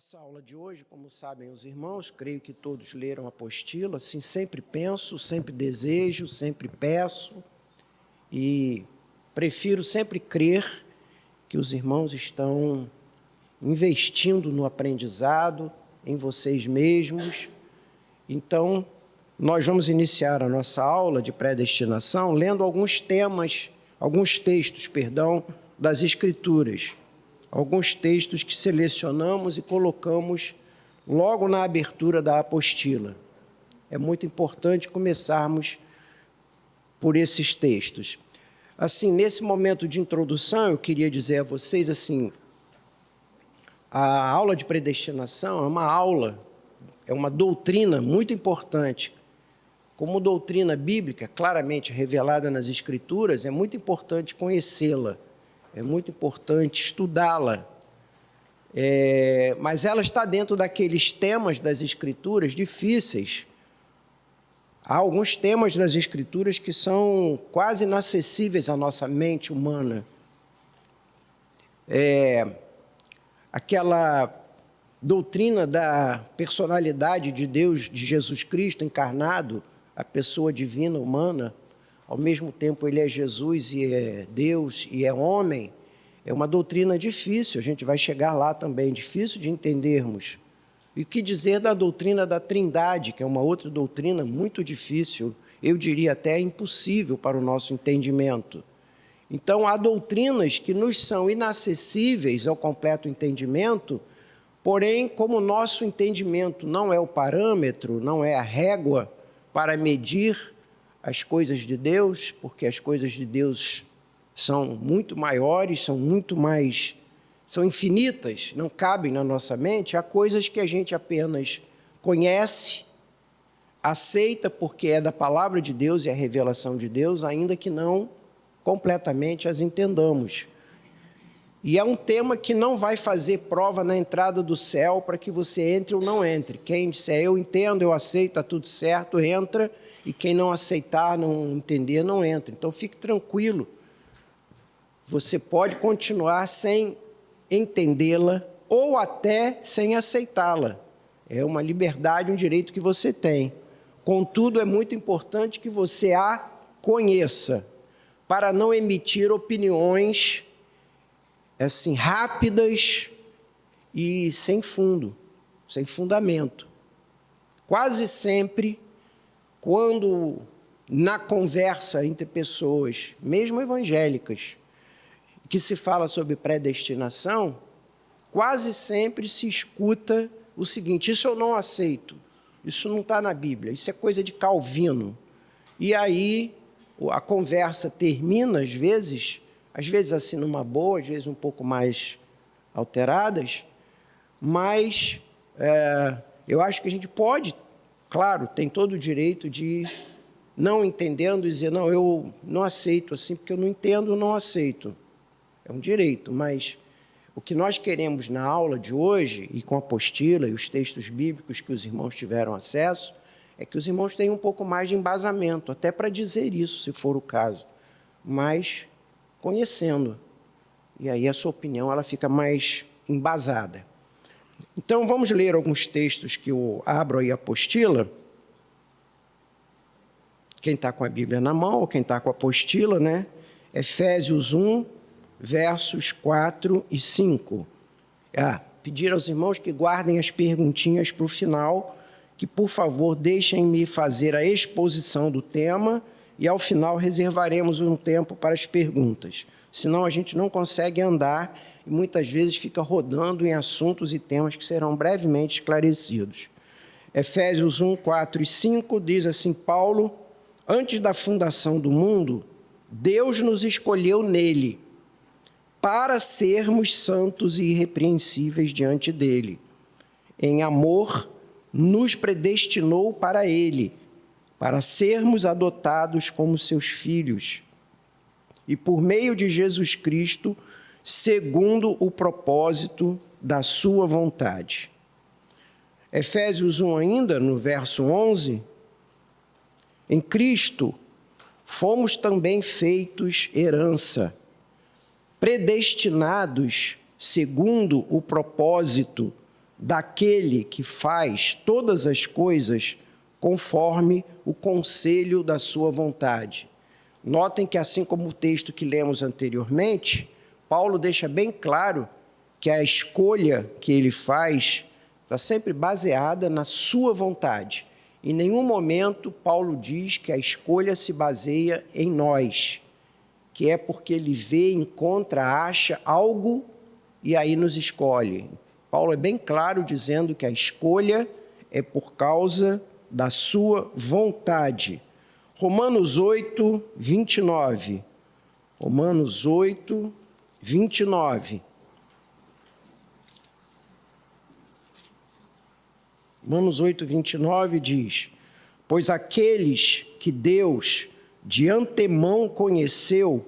Nossa aula de hoje, como sabem os irmãos, creio que todos leram a apostila, assim sempre penso, sempre desejo, sempre peço e prefiro sempre crer que os irmãos estão investindo no aprendizado, em vocês mesmos. Então, nós vamos iniciar a nossa aula de predestinação lendo alguns textos, das Escrituras. Alguns textos que selecionamos e colocamos logo na abertura da apostila. É muito importante começarmos por esses textos. Assim, nesse momento de introdução, eu queria dizer a vocês, assim, a aula de predestinação é uma doutrina muito importante. Como doutrina bíblica, claramente revelada nas Escrituras, é muito importante conhecê-la. É muito importante estudá-la, mas ela está dentro daqueles temas das Escrituras difíceis. Há alguns temas das Escrituras que são quase inacessíveis à nossa mente humana. Aquela doutrina da personalidade de Deus, de Jesus Cristo encarnado, a pessoa divina, humana, ao mesmo tempo ele é Jesus e é Deus e é homem, é uma doutrina difícil, a gente vai chegar lá também, difícil de entendermos. E o que dizer da doutrina da Trindade, que é uma outra doutrina muito difícil, eu diria até impossível para o nosso entendimento. Então, há doutrinas que nos são inacessíveis ao completo entendimento, porém, como o nosso entendimento não é o parâmetro, não é a régua para medir as coisas de Deus, porque as coisas de Deus são muito maiores, são infinitas, não cabem na nossa mente. Há coisas que a gente apenas conhece, aceita porque é da palavra de Deus e a revelação de Deus, ainda que não completamente as entendamos. E é um tema que não vai fazer prova na entrada do céu para que você entre ou não entre. Quem disser eu entendo, eu aceito, está tudo certo, entra. E quem não aceitar, não entender, não entra. Então, fique tranquilo. Você pode continuar sem entendê-la ou até sem aceitá-la. É uma liberdade, um direito que você tem. Contudo, é muito importante que você a conheça, para não emitir opiniões assim, rápidas e sem fundo, sem fundamento. Quase sempre, quando na conversa entre pessoas, mesmo evangélicas, que se fala sobre predestinação, quase sempre se escuta o seguinte: isso eu não aceito, isso não está na Bíblia, isso é coisa de Calvino. E aí a conversa termina, às vezes assim numa boa, às vezes um pouco mais alteradas, mas eu acho que a gente pode, claro, tem todo o direito de, não entendendo, dizer, não, eu não aceito assim, porque eu não entendo, eu não aceito. É um direito, mas o que nós queremos na aula de hoje, e com a apostila e os textos bíblicos que os irmãos tiveram acesso, é que os irmãos tenham um pouco mais de embasamento, até para dizer isso, se for o caso, mas conhecendo. E aí a sua opinião ela fica mais embasada. Então, vamos ler alguns textos que eu abro aí a apostila. Quem está com a Bíblia na mão, ou quem está com a apostila, né? Efésios 1, versos 4 e 5. Pedir aos irmãos que guardem as perguntinhas para o final, que, por favor, deixem-me fazer a exposição do tema e, ao final, reservaremos um tempo para as perguntas. Senão, a gente não consegue andar e, muitas vezes, fica rodando em assuntos e temas que serão brevemente esclarecidos. Efésios 1, 4 e 5 diz assim, Paulo: antes da fundação do mundo, Deus nos escolheu nele, para sermos santos e irrepreensíveis diante dele. Em amor, nos predestinou para ele, para sermos adotados como seus filhos, e por meio de Jesus Cristo, segundo o propósito da sua vontade. Efésios 1 ainda, no verso 11, em Cristo fomos também feitos herança, predestinados segundo o propósito daquele que faz todas as coisas conforme o conselho da sua vontade. Notem que, assim como o texto que lemos anteriormente, Paulo deixa bem claro que a escolha que ele faz está sempre baseada na sua vontade. Em nenhum momento Paulo diz que a escolha se baseia em nós, que é porque ele vê, encontra, acha algo e aí nos escolhe. Paulo é bem claro dizendo que a escolha é por causa da sua vontade. Romanos 8, 29. Romanos 8, 29. Romanos 8, 29 diz: pois aqueles que Deus de antemão conheceu,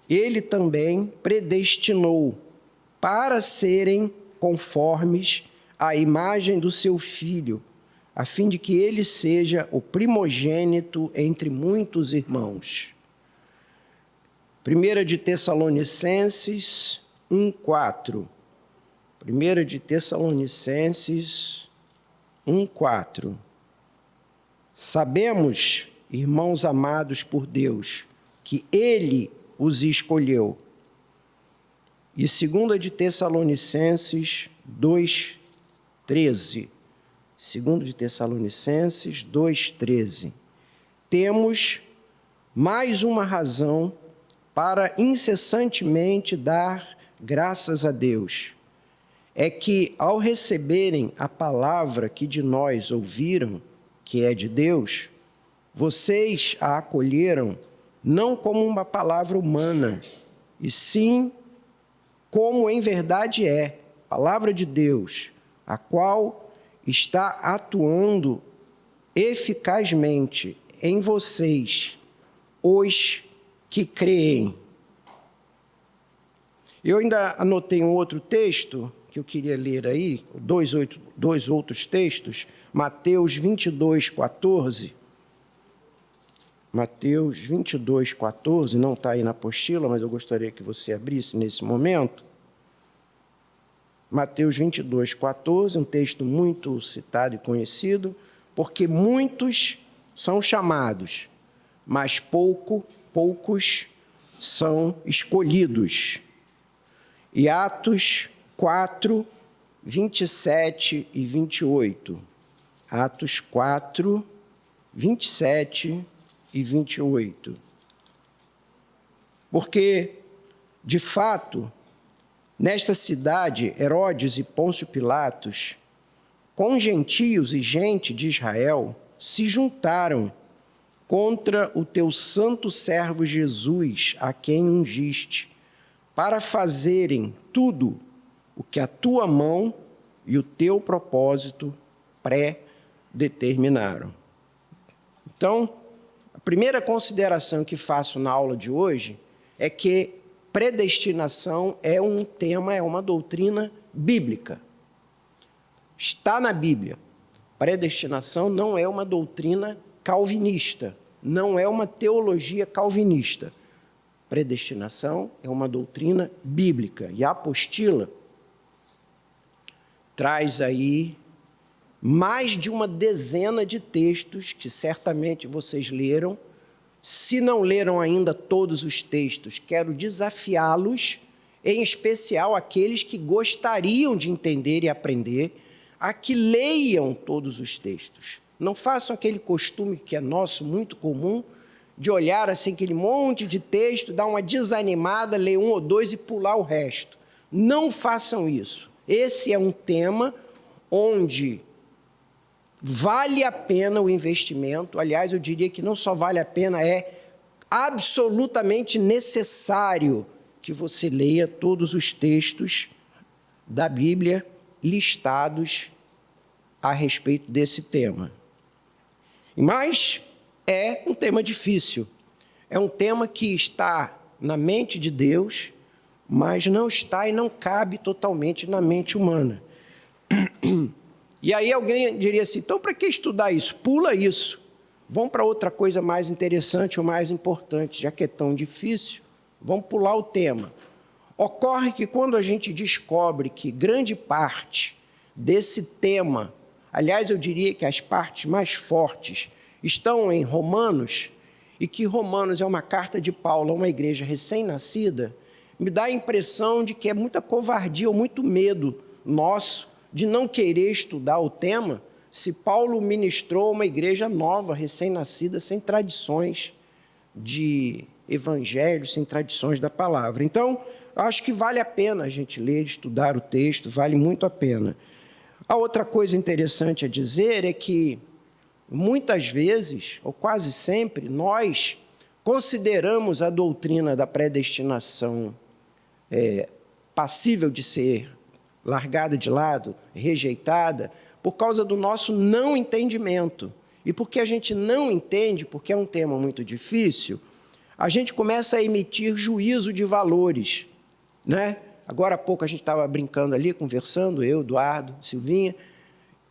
ele também predestinou para serem conformes à imagem do seu Filho, a fim de que ele seja o primogênito entre muitos irmãos. 1 de Tessalonicenses 1:4. 1 de Tessalonicenses 1:4. Sabemos, irmãos amados por Deus, que Ele os escolheu. E 2 de Tessalonicenses 2:13. 2 de Tessalonicenses 2:13. Temos mais uma razão para incessantemente dar graças a Deus. É que, ao receberem a palavra que de nós ouviram, que é de Deus, vocês a acolheram não como uma palavra humana, e sim como em verdade é, palavra de Deus, a qual está atuando eficazmente em vocês, os que creem. Eu ainda anotei um outro texto que eu queria ler aí, dois outros textos, Mateus 22:14. Mateus 22:14, não está aí na apostila, mas eu gostaria que você abrisse nesse momento. Mateus 22:14, um texto muito citado e conhecido, porque muitos são chamados, mas poucos são escolhidos. E Atos 4, 27 e 28. Atos 4, 27 e 28. Porque, de fato, nesta cidade, Herodes e Pôncio Pilatos, com gentios e gente de Israel, se juntaram contra o teu santo servo Jesus, a quem ungiste, para fazerem tudo o que a tua mão e o teu propósito pré-determinaram. Então, a primeira consideração que faço na aula de hoje é que predestinação é um tema, é uma doutrina bíblica. Está na Bíblia. Predestinação não é uma doutrina calvinista, não é uma teologia calvinista. Predestinação é uma doutrina bíblica. E a apostila traz aí mais de uma dezena de textos que certamente vocês leram. Se não leram ainda todos os textos, quero desafiá-los, em especial aqueles que gostariam de entender e aprender, a que leiam todos os textos. Não façam aquele costume que é nosso, muito comum, de olhar assim aquele monte de texto, dar uma desanimada, ler um ou dois e pular o resto. Não façam isso. Esse é um tema onde vale a pena o investimento. Aliás, eu diria que não só vale a pena, é absolutamente necessário que você leia todos os textos da Bíblia listados a respeito desse tema. Mas é um tema difícil. É um tema que está na mente de Deus, mas não está e não cabe totalmente na mente humana. E aí alguém diria assim, então para que estudar isso? Pula isso. Vamos para outra coisa mais interessante ou mais importante, já que é tão difícil, vamos pular o tema. Ocorre que quando a gente descobre que grande parte desse tema. Aliás, eu diria que as partes mais fortes estão em Romanos, e que Romanos é uma carta de Paulo a uma igreja recém-nascida, me dá a impressão de que é muita covardia ou muito medo nosso de não querer estudar o tema, se Paulo ministrou uma igreja nova, recém-nascida, sem tradições de evangelho, sem tradições da palavra. Então, acho que vale a pena a gente ler, estudar o texto, vale muito a pena. A outra coisa interessante a dizer é que, muitas vezes, ou quase sempre, nós consideramos a doutrina da predestinação passível de ser largada de lado, rejeitada, por causa do nosso não entendimento. E porque a gente não entende, porque é um tema muito difícil, a gente começa a emitir juízo de valores, né? Agora há pouco a gente estava brincando ali, conversando, eu, Eduardo, Silvinha,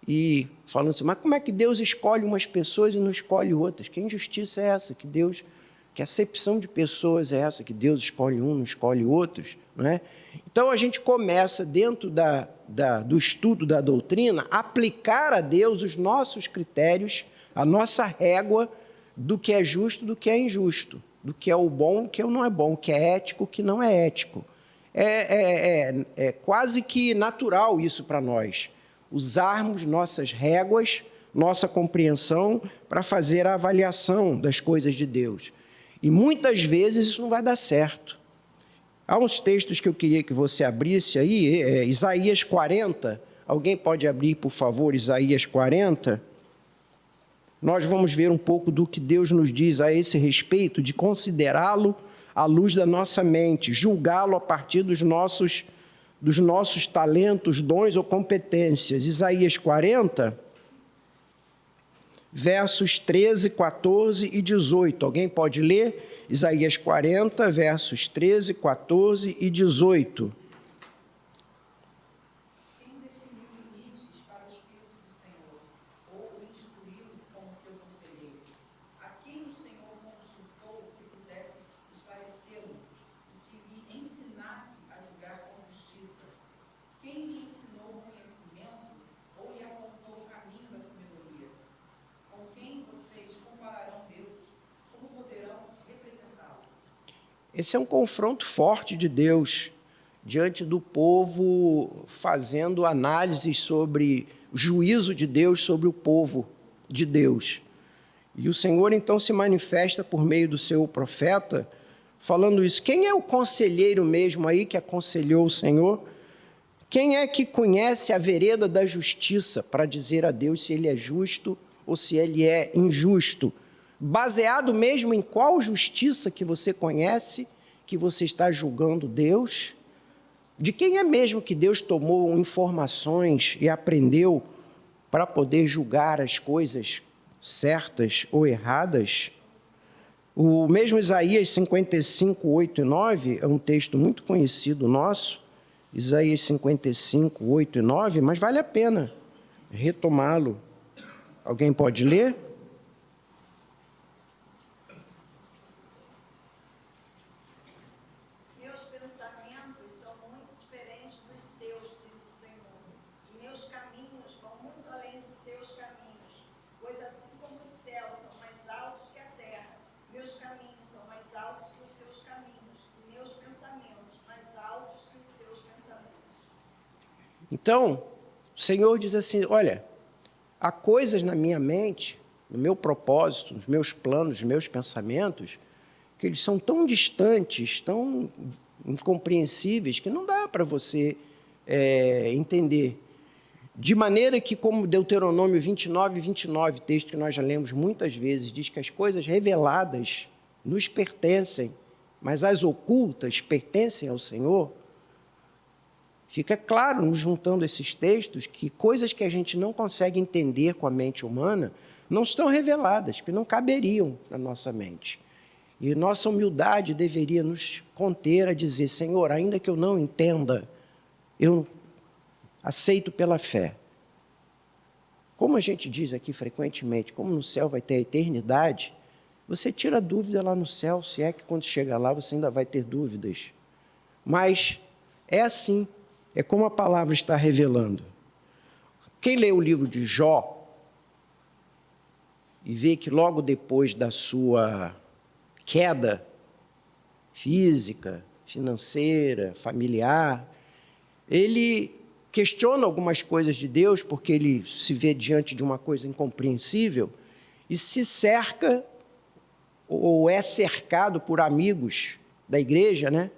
e falando assim, mas como é que Deus escolhe umas pessoas e não escolhe outras? Que injustiça é essa? Que acepção de pessoas é essa? Que Deus escolhe um, não escolhe outros? Não é? Então, a gente começa, dentro do estudo da doutrina, a aplicar a Deus os nossos critérios, a nossa régua do que é justo, do que é injusto, do que é o bom, do que não é bom, o que é ético, o que não é ético. É quase que natural isso para nós, usarmos nossas réguas, nossa compreensão para fazer a avaliação das coisas de Deus. E muitas vezes isso não vai dar certo. Há uns textos que eu queria que você abrisse aí, Isaías 40, alguém pode abrir, por favor, Isaías 40? Nós vamos ver um pouco do que Deus nos diz a esse respeito, de considerá-lo à luz da nossa mente, julgá-lo a partir dos nossos talentos, dons ou competências. Isaías 40, versos 13, 14 e 18. Alguém pode ler? Isaías 40, versos 13, 14 e 18. Quem definiu limites para o Espírito do Senhor, ou o instruiu como seu conselheiro? A quem o Senhor consultou que pudesse esclarecê-lo e que lhe ensinasse a julgar com justiça? Quem lhe ensinou o conhecimento ou lhe apontou o caminho da sabedoria? Com quem vocês compararão Deus? Como poderão representá-lo? Esse é um confronto forte de Deus diante do povo, fazendo análises sobre o juízo de Deus sobre o povo de Deus. E o Senhor, então, se manifesta por meio do seu profeta, falando isso. Quem é o conselheiro mesmo aí que aconselhou o Senhor? Quem é que conhece a vereda da justiça para dizer a Deus se ele é justo ou se ele é injusto? Baseado mesmo em qual justiça que você conhece, que você está julgando Deus? De quem é mesmo que Deus tomou informações e aprendeu para poder julgar as coisas certas ou erradas? O mesmo Isaías 55, 8 e 9 é um texto muito conhecido nosso, Isaías 55, 8 e 9, mas vale a pena retomá-lo. Alguém pode ler? Meus pensamentos são muito diferentes dos seus, diz o Senhor, e meus caminhos vão muito além dos seus caminhos, pois assim como os céus são mais altos que a terra, meus caminhos são mais altos que os seus caminhos, e meus pensamentos mais altos que os seus pensamentos. Então, o Senhor diz assim, olha, há coisas na minha mente, no meu propósito, nos meus planos, nos meus pensamentos, que eles são tão distantes, tão incompreensíveis, que não dá para você entender. De maneira que, como Deuteronômio 29, 29, texto que nós já lemos muitas vezes, diz que as coisas reveladas nos pertencem, mas as ocultas pertencem ao Senhor. Fica claro, nos juntando esses textos, que coisas que a gente não consegue entender com a mente humana não estão reveladas, porque não caberiam na nossa mente. E nossa humildade deveria nos conter a dizer, Senhor, ainda que eu não entenda, eu aceito pela fé. Como a gente diz aqui frequentemente, como no céu vai ter a eternidade, você tira a dúvida lá no céu, se é que quando chegar lá você ainda vai ter dúvidas. Mas é assim. É como a palavra está revelando. Quem lê o livro de Jó e vê que logo depois da sua queda física, financeira, familiar, ele questiona algumas coisas de Deus, porque ele se vê diante de uma coisa incompreensível e se cerca ou é cercado por amigos da igreja, né?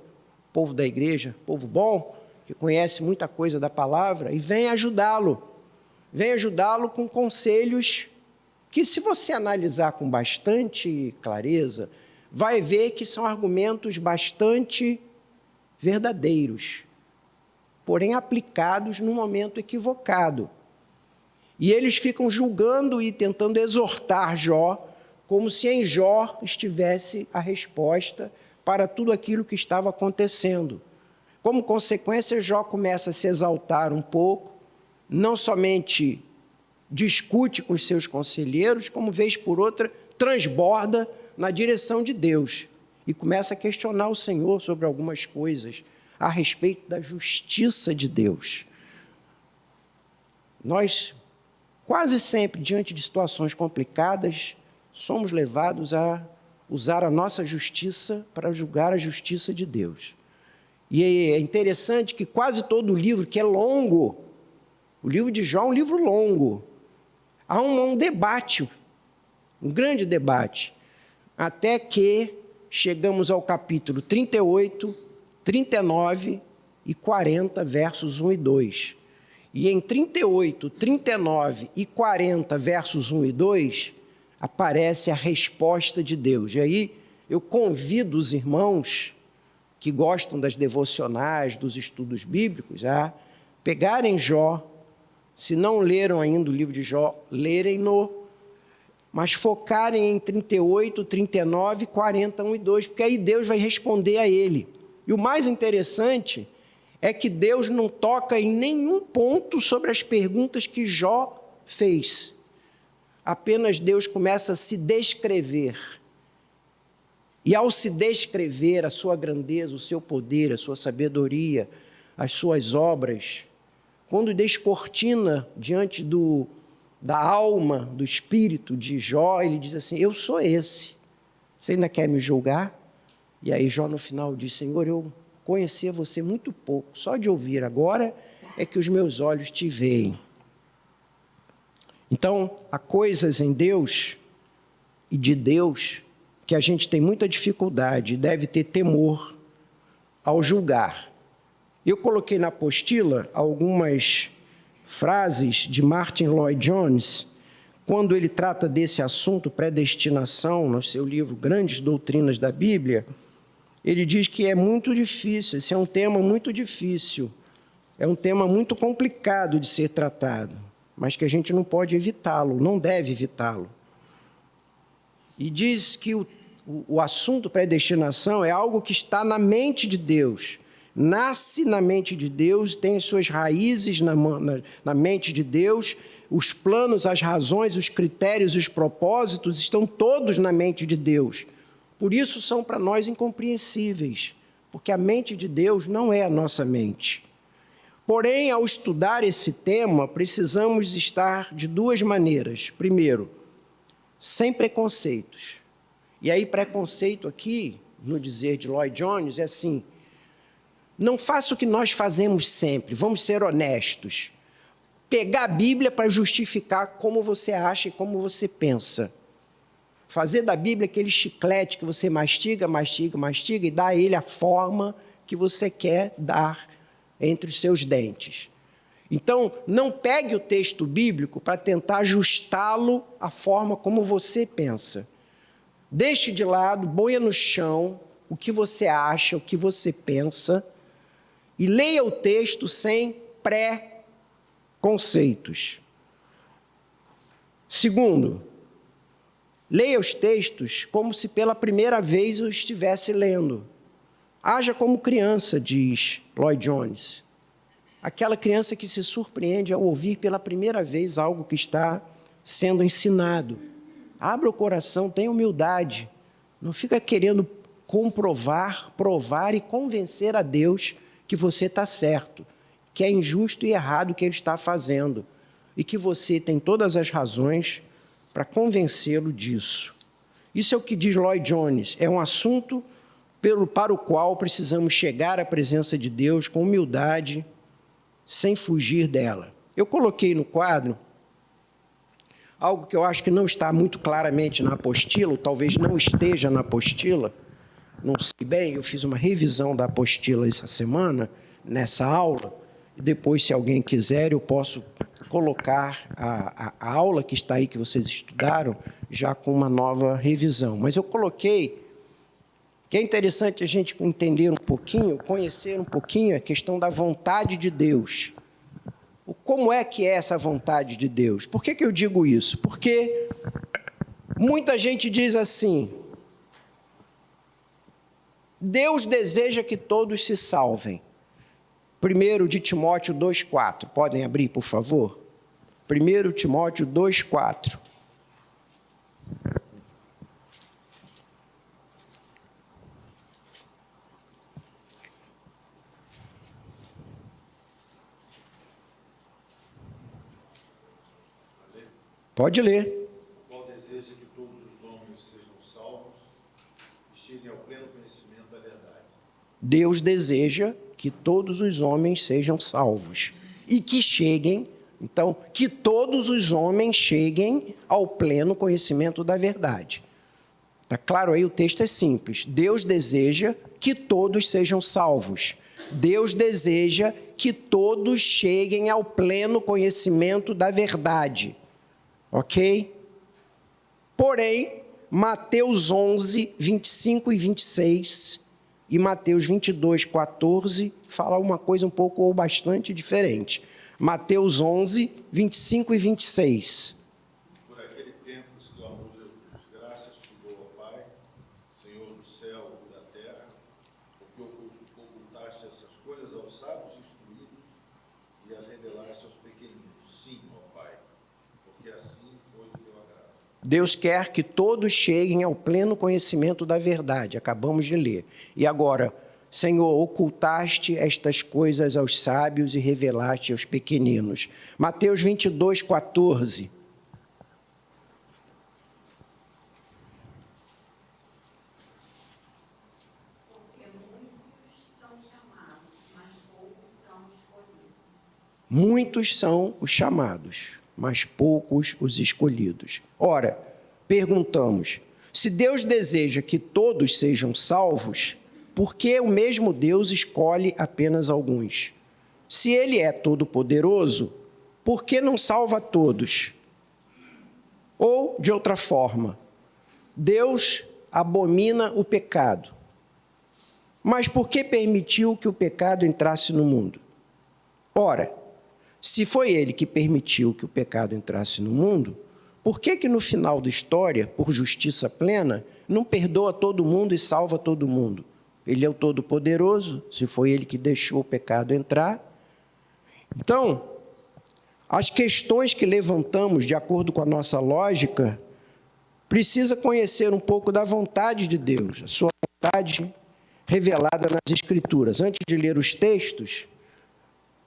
Povo da igreja, povo bom, que conhece muita coisa da palavra, e vem ajudá-lo. Vem ajudá-lo com conselhos que, se você analisar com bastante clareza, vai ver que são argumentos bastante verdadeiros, porém aplicados no momento equivocado. E eles ficam julgando e tentando exortar Jó, como se em Jó estivesse a resposta para tudo aquilo que estava acontecendo. Como consequência, Jó começa a se exaltar um pouco, não somente discute com os seus conselheiros, como vez por outra transborda na direção de Deus e começa a questionar o Senhor sobre algumas coisas a respeito da justiça de Deus. Nós, quase sempre, diante de situações complicadas, somos levados a usar a nossa justiça para julgar a justiça de Deus. E é interessante que quase todo o livro, que é longo, o livro de Jó é um livro longo, há um debate, um grande debate, até que chegamos ao capítulo 38, 39 e 40, versos 1 e 2. E em 38, 39 e 40, versos 1 e 2, aparece a resposta de Deus. E aí eu convido os irmãos que gostam das devocionais, dos estudos bíblicos, a pegarem Jó, se não leram ainda o livro de Jó, lerem-no, mas focarem em 38, 39, 40, 1 e 2, porque aí Deus vai responder a ele. E o mais interessante é que Deus não toca em nenhum ponto sobre as perguntas que Jó fez. Apenas Deus começa a se descrever. E ao se descrever a sua grandeza, o seu poder, a sua sabedoria, as suas obras, quando descortina diante da alma, do espírito de Jó, ele diz assim: eu sou esse, você ainda quer me julgar? E aí Jó no final diz: Senhor, eu conhecia você muito pouco, só de ouvir, agora é que os meus olhos te veem. Então, há coisas em Deus e de Deus que a gente tem muita dificuldade, deve ter temor ao julgar. Eu coloquei na apostila algumas frases de Martin Lloyd-Jones, quando ele trata desse assunto, predestinação, no seu livro Grandes Doutrinas da Bíblia. Ele diz que é muito difícil, esse é um tema muito difícil, é um tema muito complicado de ser tratado, mas que a gente não pode evitá-lo, não deve evitá-lo. E diz que o assunto predestinação é algo que está na mente de Deus, nasce na mente de Deus, tem as suas raízes na mente de Deus, os planos, as razões, os critérios, os propósitos estão todos na mente de Deus. Por isso são para nós incompreensíveis, porque a mente de Deus não é a nossa mente. Porém, ao estudar esse tema, precisamos estar de duas maneiras. Primeiro, sem preconceitos. E aí, preconceito aqui, no dizer de Lloyd-Jones, é assim: não faça o que nós fazemos sempre, vamos ser honestos. Pegar a Bíblia para justificar como você acha e como você pensa. Fazer da Bíblia aquele chiclete que você mastiga, mastiga, mastiga e dá a ele a forma que você quer dar entre os seus dentes. Então, não pegue o texto bíblico para tentar ajustá-lo à forma como você pensa. Deixe de lado, ponha no chão o que você acha, o que você pensa, e leia o texto sem pré-conceitos. Segundo, leia os textos como se pela primeira vez eu estivesse lendo. Haja como criança, diz Lloyd-Jones. Aquela criança que se surpreende ao ouvir pela primeira vez algo que está sendo ensinado. Abra o coração, tenha humildade. Não fica querendo comprovar, provar e convencer a Deus que você está certo, que é injusto e errado o que ele está fazendo. e que você tem todas as razões para convencê-lo disso. Isso é o que diz Lloyd Jones, é um assunto para o qual precisamos chegar à presença de Deus com humildade, sem fugir dela. Eu coloquei no quadro algo que eu acho que não está muito claramente na apostila, ou talvez não esteja na apostila, não sei bem, eu fiz uma revisão da apostila essa semana, nessa aula, e depois, se alguém quiser, eu posso colocar a aula que está aí, que vocês estudaram, já com uma nova revisão. Mas eu coloquei que é interessante a gente entender um pouquinho, conhecer um pouquinho a questão da vontade de Deus. Como é que é essa vontade de Deus? Por que eu digo isso? Porque muita gente diz assim: Deus deseja que todos se salvem. 1 de Timóteo 2,4. Podem abrir, por favor? 1 Timóteo 2,4. Pode ler. O qual deseja que todos os homens sejam salvos e cheguem ao pleno conhecimento da verdade. Deus deseja que todos os homens sejam salvos e que cheguem, então, que todos os homens cheguem ao pleno conhecimento da verdade. Está claro aí? O texto é simples. Deus deseja que todos sejam salvos. Deus deseja que todos cheguem ao pleno conhecimento da verdade. Ok? Porém, Mateus 11, 25 e 26 e Mateus 22, 14 fala uma coisa um pouco ou bastante diferente. Mateus 11, 25 e 26. Por aquele tempo exclamou Jesus: graças te dou, ó Pai, Senhor do céu e da terra, porque ocultaste essas coisas aos sábios instruídos e as revelaste aos pequeninos. Sim, ó Pai, porque assim foi do teu agrado. Deus quer que todos cheguem ao pleno conhecimento da verdade. Acabamos de ler. E agora, Senhor, ocultaste estas coisas aos sábios e revelaste aos pequeninos. Mateus 22, 14. Porque muitos são chamados, mas poucos são escolhidos. Muitos são os chamados, mas poucos os escolhidos. Ora, perguntamos, se Deus deseja que todos sejam salvos, por que o mesmo Deus escolhe apenas alguns? Se Ele é todo-poderoso, por que não salva todos? Ou, de outra forma, Deus abomina o pecado, mas por que permitiu que o pecado entrasse no mundo? Ora, se foi Ele que permitiu que o pecado entrasse no mundo, por que no final da história, por justiça plena, não perdoa todo mundo e salva todo mundo? Ele é o Todo-Poderoso, se foi Ele que deixou o pecado entrar. Então, as questões que levantamos, de acordo com a nossa lógica, precisa conhecer um pouco da vontade de Deus, a sua vontade revelada nas Escrituras. Antes de ler os textos,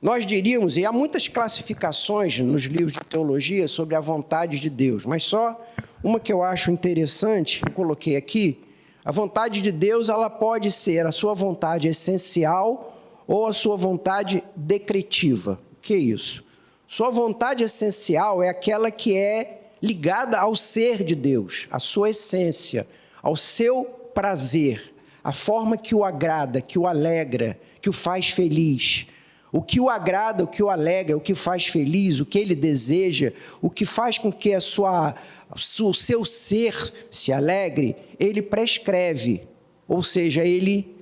nós diríamos, e há muitas classificações nos livros de teologia sobre a vontade de Deus, mas só uma que eu acho interessante, eu coloquei aqui. A vontade de Deus, ela pode ser a sua vontade essencial ou a sua vontade decretiva. O que é isso? Sua vontade essencial é aquela que é ligada ao ser de Deus, à sua essência, ao seu prazer, a forma que o agrada, que o alegra, que o faz feliz. O que o agrada, o que o alegra, o que faz feliz, o que ele deseja, o que faz com que o seu ser se alegre, ele prescreve, ou seja, ele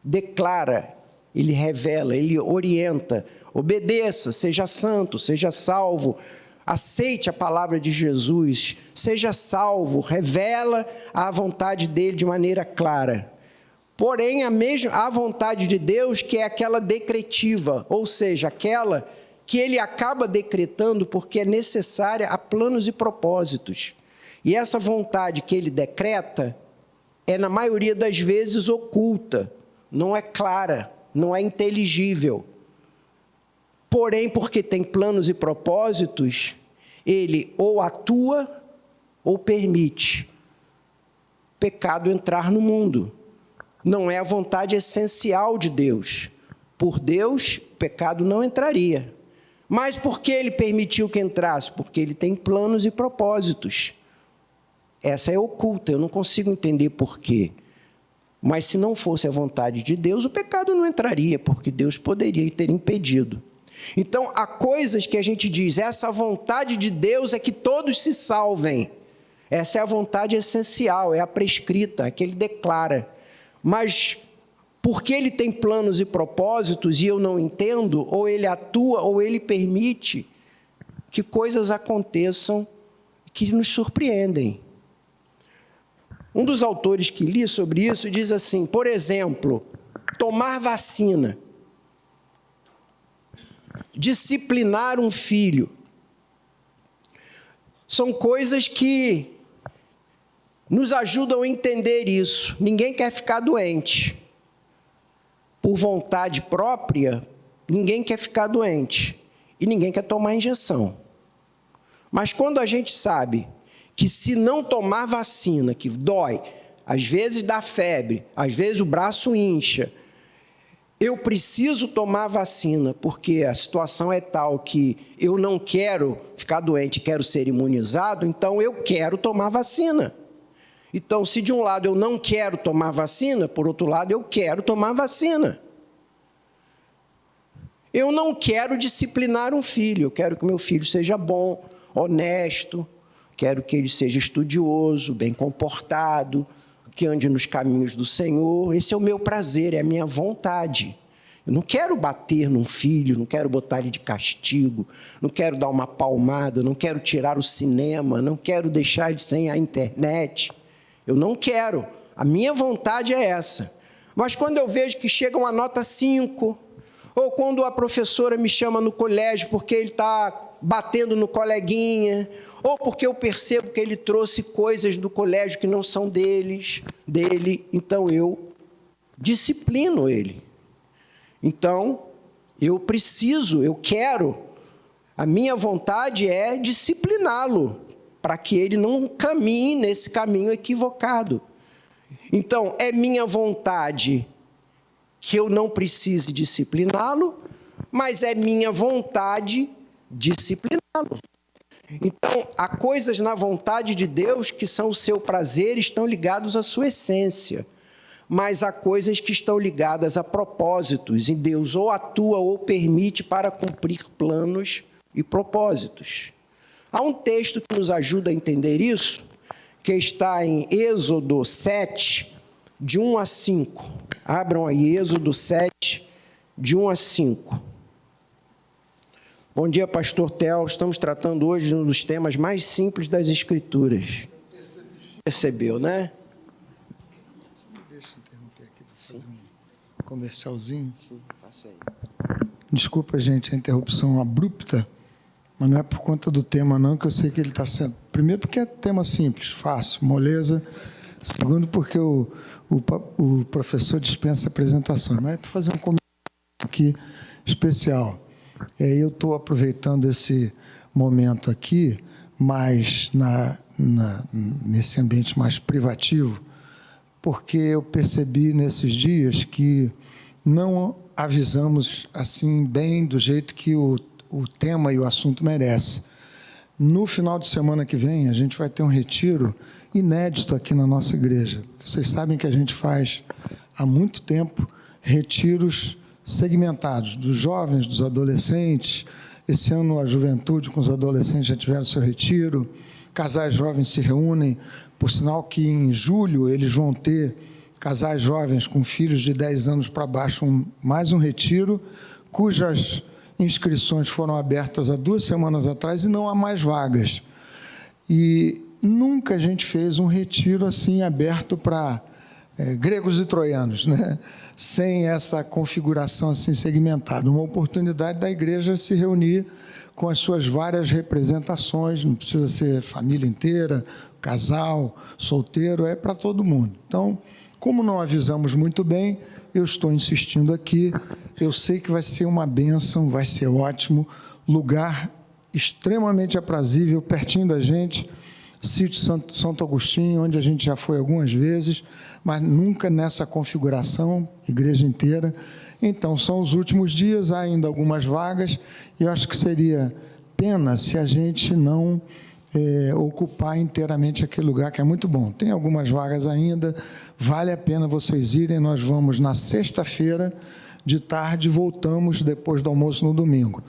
declara, ele revela, ele orienta. Obedeça, seja santo, seja salvo, aceite a palavra de Jesus, seja salvo, revela a vontade dele de maneira clara. Porém, a vontade de Deus, que é aquela decretiva, ou seja, aquela que ele acaba decretando porque é necessária a planos e propósitos. E essa vontade que ele decreta é, na maioria das vezes, oculta, não é clara, não é inteligível. Porém, porque tem planos e propósitos, ele ou atua ou permite o pecado entrar no mundo. Não é a vontade essencial de Deus. Por Deus, o pecado não entraria. Mas por que ele permitiu que entrasse? Porque ele tem planos e propósitos. Essa é oculta, eu não consigo entender por quê. Mas se não fosse a vontade de Deus, o pecado não entraria, porque Deus poderia ter impedido. Então, há coisas que a gente diz, essa vontade de Deus é que todos se salvem. Essa é a vontade essencial, é a prescrita, a que ele declara. Mas, porque ele tem planos e propósitos e eu não entendo, ou ele atua, ou ele permite que coisas aconteçam que nos surpreendem. Um dos autores que li sobre isso diz assim, por exemplo, tomar vacina, disciplinar um filho, são coisas que nos ajudam a entender isso. Ninguém quer ficar doente. Por vontade própria, ninguém quer ficar doente. E ninguém quer tomar injeção. Mas quando a gente sabe que se não tomar vacina, que dói, às vezes dá febre, às vezes o braço incha, eu preciso tomar vacina, porque a situação é tal que eu não quero ficar doente, quero ser imunizado, então eu quero tomar vacina. Então, se de um lado eu não quero tomar vacina, por outro lado eu quero tomar vacina. Eu não quero disciplinar um filho, eu quero que meu filho seja bom, honesto, quero que ele seja estudioso, bem comportado, que ande nos caminhos do Senhor. Esse é o meu prazer, é a minha vontade. Eu não quero bater num filho, não quero botar ele de castigo, não quero dar uma palmada, não quero tirar o cinema, não quero deixar ele sem a internet. Eu não quero. A minha vontade é essa. Mas quando eu vejo que chega uma nota 5, ou quando a professora me chama no colégio porque ele está batendo no coleguinha, ou porque eu percebo que ele trouxe coisas do colégio que não são dele, então eu disciplino ele. Então, eu quero, a minha vontade é discipliná-lo, para que ele não caminhe nesse caminho equivocado. Então, é minha vontade que eu não precise discipliná-lo, mas é minha vontade discipliná-lo. Então, há coisas na vontade de Deus que são o seu prazer, estão ligados à sua essência, mas há coisas que estão ligadas a propósitos, e Deus ou atua ou permite para cumprir planos e propósitos. Há um texto que nos ajuda a entender isso, que está em Êxodo 7, de 1 a 5. Abram aí, Êxodo 7, de 1 a 5. Bom dia, pastor Theo. Estamos tratando hoje de um dos temas mais simples das Escrituras. Percebeu, né? Deixa eu interromper aqui para fazer um comercialzinho. Sim, faça aí. Desculpa, gente, a interrupção abrupta, mas não é por conta do tema, não, que eu sei que ele está sendo... Primeiro, porque é tema simples, fácil, moleza. Segundo, porque o professor dispensa apresentações. Mas é para fazer um comentário aqui especial. Eu estou aproveitando esse momento aqui, mais nesse ambiente mais privativo, porque eu percebi nesses dias que não avisamos assim bem do jeito que o tema e o assunto merece. No final de semana que vem, a gente vai ter um retiro inédito aqui na nossa igreja. Vocês sabem que a gente faz há muito tempo retiros segmentados, dos jovens, dos adolescentes. Esse ano a juventude com os adolescentes já tiveram seu retiro. Casais jovens se reúnem, por sinal que em julho eles vão ter, casais jovens com filhos de 10 anos para baixo, mais um retiro, cujas inscrições foram abertas há 2 semanas atrás e não há mais vagas. E nunca a gente fez um retiro assim aberto para gregos e troianos, né? Sem essa configuração assim segmentada. Uma oportunidade da igreja se reunir com as suas várias representações, não precisa ser família inteira, casal, solteiro, é para todo mundo. Então, como não avisamos muito bem, eu estou insistindo aqui. Eu sei que vai ser uma bênção, vai ser ótimo. Lugar extremamente aprazível, pertinho da gente. Sítio Santo Agostinho, onde a gente já foi algumas vezes, mas nunca nessa configuração, igreja inteira. Então, são os últimos dias, há ainda algumas vagas, e eu acho que seria pena se a gente não ocupar inteiramente aquele lugar, que é muito bom. Tem algumas vagas ainda, vale a pena vocês irem. Nós vamos na sexta-feira, de tarde, voltamos depois do almoço no domingo.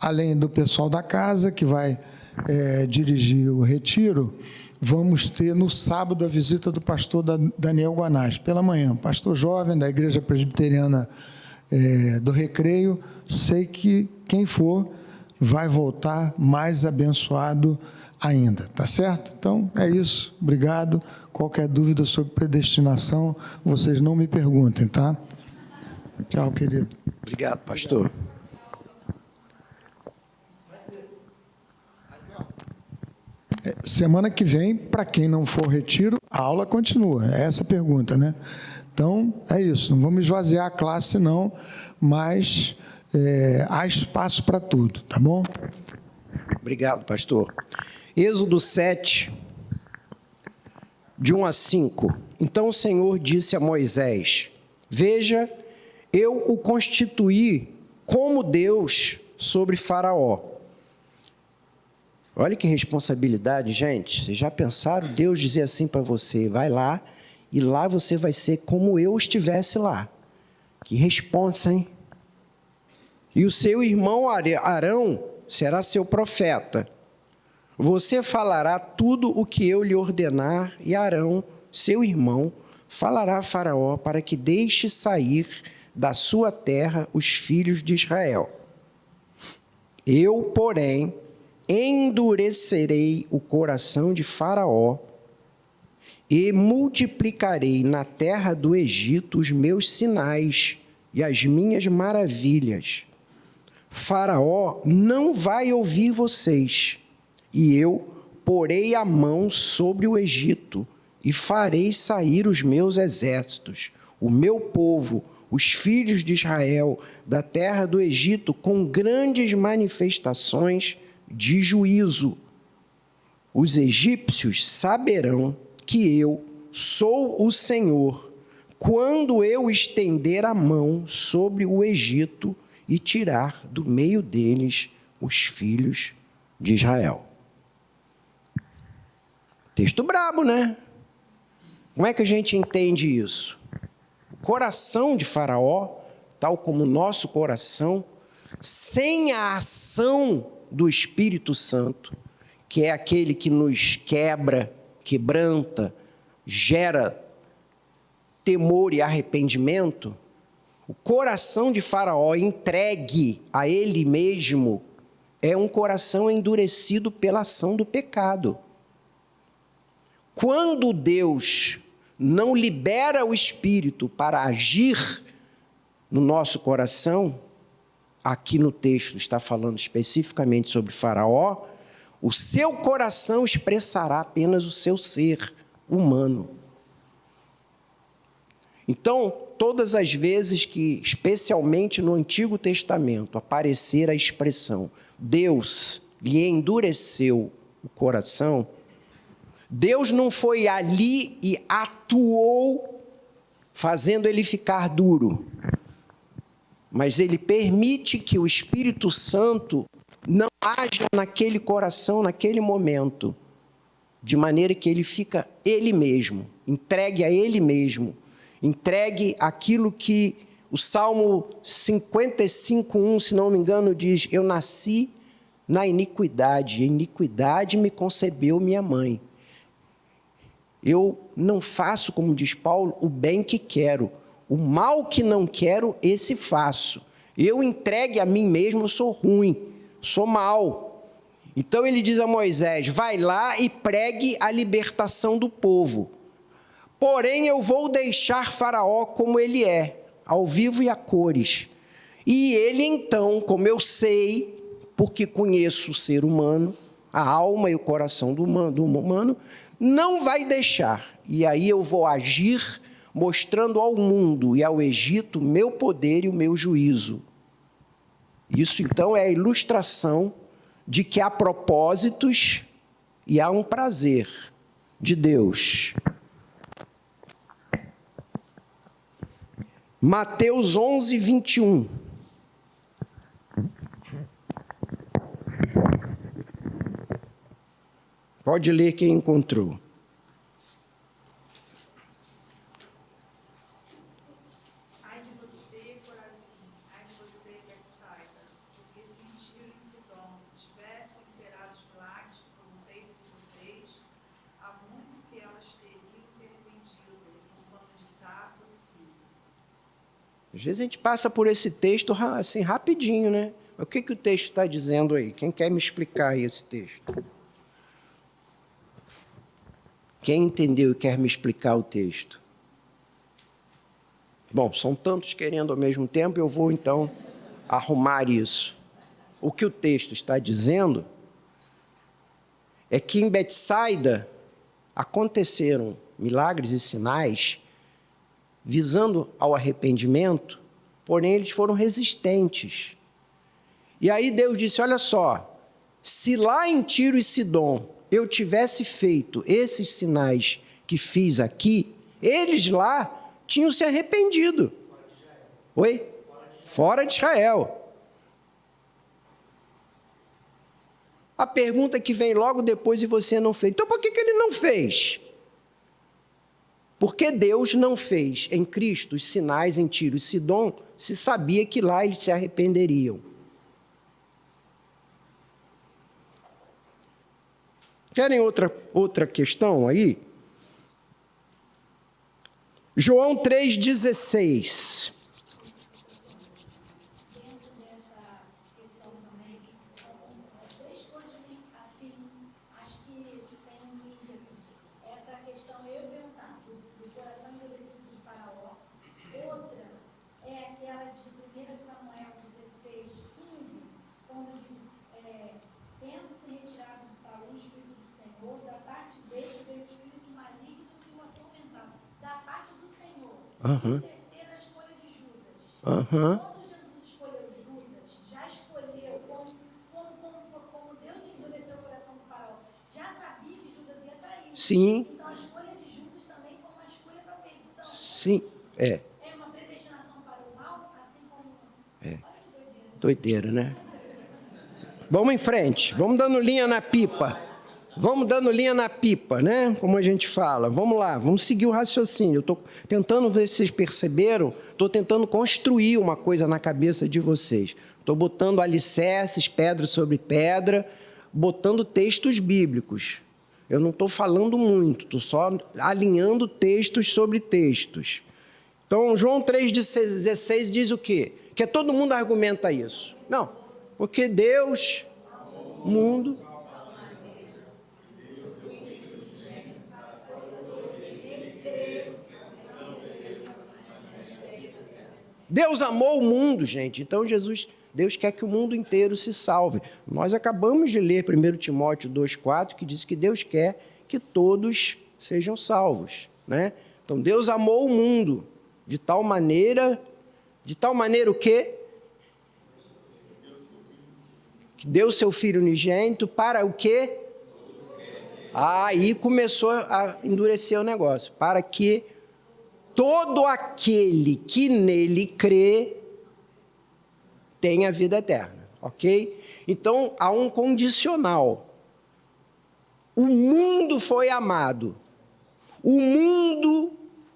Além do pessoal da casa, que vai dirigir o retiro, vamos ter no sábado a visita do pastor Daniel Guanás, pela manhã, pastor jovem da Igreja Presbiteriana do Recreio. Sei que quem for vai voltar mais abençoado ainda, tá certo? Então, é isso, obrigado. Qualquer dúvida sobre predestinação, vocês não me perguntem, tá? Tchau, querido. Obrigado, pastor. Semana que vem, para quem não for retiro, a aula continua. É essa a pergunta, né? Então, é isso. Não vamos esvaziar a classe, não, mas há espaço para tudo, tá bom? Obrigado, pastor. Êxodo 7, de 1 a 5. Então o Senhor disse a Moisés: Veja, eu o constituí como Deus sobre Faraó. Olha que responsabilidade, gente. Vocês já pensaram Deus dizer assim para você: vai lá, e lá você vai ser como eu estivesse lá. Que responsa, hein? E o seu irmão Arão será seu profeta. Você falará tudo o que eu lhe ordenar, e Arão, seu irmão, falará a Faraó para que deixe sair da sua terra os filhos de Israel. Eu, porém, endurecerei o coração de Faraó e multiplicarei na terra do Egito os meus sinais e as minhas maravilhas. Faraó não vai ouvir vocês, e eu porei a mão sobre o Egito e farei sair os meus exércitos, o meu povo, os filhos de Israel, da terra do Egito, com grandes manifestações de juízo. Os egípcios saberão que eu sou o Senhor, quando eu estender a mão sobre o Egito e tirar do meio deles os filhos de Israel. Texto brabo, né? Como é que a gente entende isso? O coração de Faraó, tal como o nosso coração, sem a ação do Espírito Santo, que é aquele que nos quebra, quebranta, gera temor e arrependimento, o coração de Faraó entregue a ele mesmo é um coração endurecido pela ação do pecado. Quando Deus não libera o Espírito para agir no nosso coração, aqui no texto está falando especificamente sobre Faraó, o seu coração expressará apenas o seu ser humano. Então, todas as vezes que, especialmente no Antigo Testamento, aparecer a expressão Deus lhe endureceu o coração, Deus não foi ali e atuou fazendo ele ficar duro, mas ele permite que o Espírito Santo não haja naquele coração, naquele momento, de maneira que ele fica ele mesmo, entregue a ele mesmo, entregue aquilo que o Salmo 55:1, se não me engano, diz: eu nasci na iniquidade, em iniquidade me concebeu minha mãe. Eu não faço, como diz Paulo, o bem que quero, o mal que não quero, esse faço. Eu entregue a mim mesmo, eu sou ruim, sou mau. Então ele diz a Moisés: vai lá e pregue a libertação do povo. Porém eu vou deixar Faraó como ele é, ao vivo e a cores. E ele então, como eu sei, porque conheço o ser humano, a alma e o coração do humano, não vai deixar. E aí eu vou agir mostrando ao mundo e ao Egito o meu poder e o meu juízo. Isso, então, é a ilustração de que há propósitos e há um prazer de Deus. Mateus 11, 21. Pode ler quem encontrou. Ai de você, Corazim, ai de você, Betsaida, porque se em Tiro e Sidom se tivessem operado os milagres que foram feitos em vocês, há muito que elas teriam se arrependido, com pano de saco e cinza. Às vezes a gente passa por esse texto assim rapidinho, né? O que o texto está dizendo aí? Quem quer me explicar aí esse texto? Quem entendeu e quer me explicar o texto? Bom, são tantos querendo ao mesmo tempo, eu vou então arrumar isso. O que o texto está dizendo é que em Betsaida aconteceram milagres e sinais visando ao arrependimento, porém eles foram resistentes. E aí Deus disse, olha só, se lá em Tiro e Sidom eu tivesse feito esses sinais que fiz aqui, eles lá tinham se arrependido. Oi? Fora de Israel. A pergunta que vem logo depois e você não fez. Então por que ele não fez? Porque Deus não fez em Cristo os sinais em Tiro e Sidom, se sabia que lá eles se arrependeriam. Querem outra questão aí? João 3,16. Dentro dessa questão também, três coisas assim, acho que tem um link assim. Essa questão eu perguntar do coração endurecido de Faraó. Outra é aquela de 1 Samuel 16:15, quando diz, tendo-se retirado de Saul o Espírito do Senhor, da parte dele veio o Espírito maligno que o atormentava. Da parte do Senhor. Aham. E terceira, a escolha de Judas. Aham. Quando Jesus escolheu Judas, já escolheu, como Deus endureceu o coração do Faraó, já sabia que Judas ia trair. Sim. Então a escolha de Judas também foi uma escolha para a perdição. Sim. É. É uma predestinação para o mal, assim como. É. Olha que doideira. Doideira, né? Vamos em frente. Vamos dando linha na pipa. Vamos dando linha na pipa, né? Como a gente fala. Vamos lá, vamos seguir o raciocínio. Eu estou tentando ver se vocês perceberam. Estou tentando construir uma coisa na cabeça de vocês. Estou botando alicerces, pedra sobre pedra, botando textos bíblicos. Eu não estou falando muito, estou só alinhando textos sobre textos. Então, João 3,16 diz o quê? Que todo mundo argumenta isso. Não, porque Deus, mundo... Deus amou o mundo, gente. Então, Deus quer que o mundo inteiro se salve. Nós acabamos de ler 1 Timóteo 2,4, que diz que Deus quer que todos sejam salvos, né? Então, Deus amou o mundo de tal maneira o quê? Que deu seu Filho unigênito para o quê? Aí começou a endurecer o negócio. Para que todo aquele que nele crê tenha vida eterna, ok? Então, há um condicional. O mundo foi amado. O mundo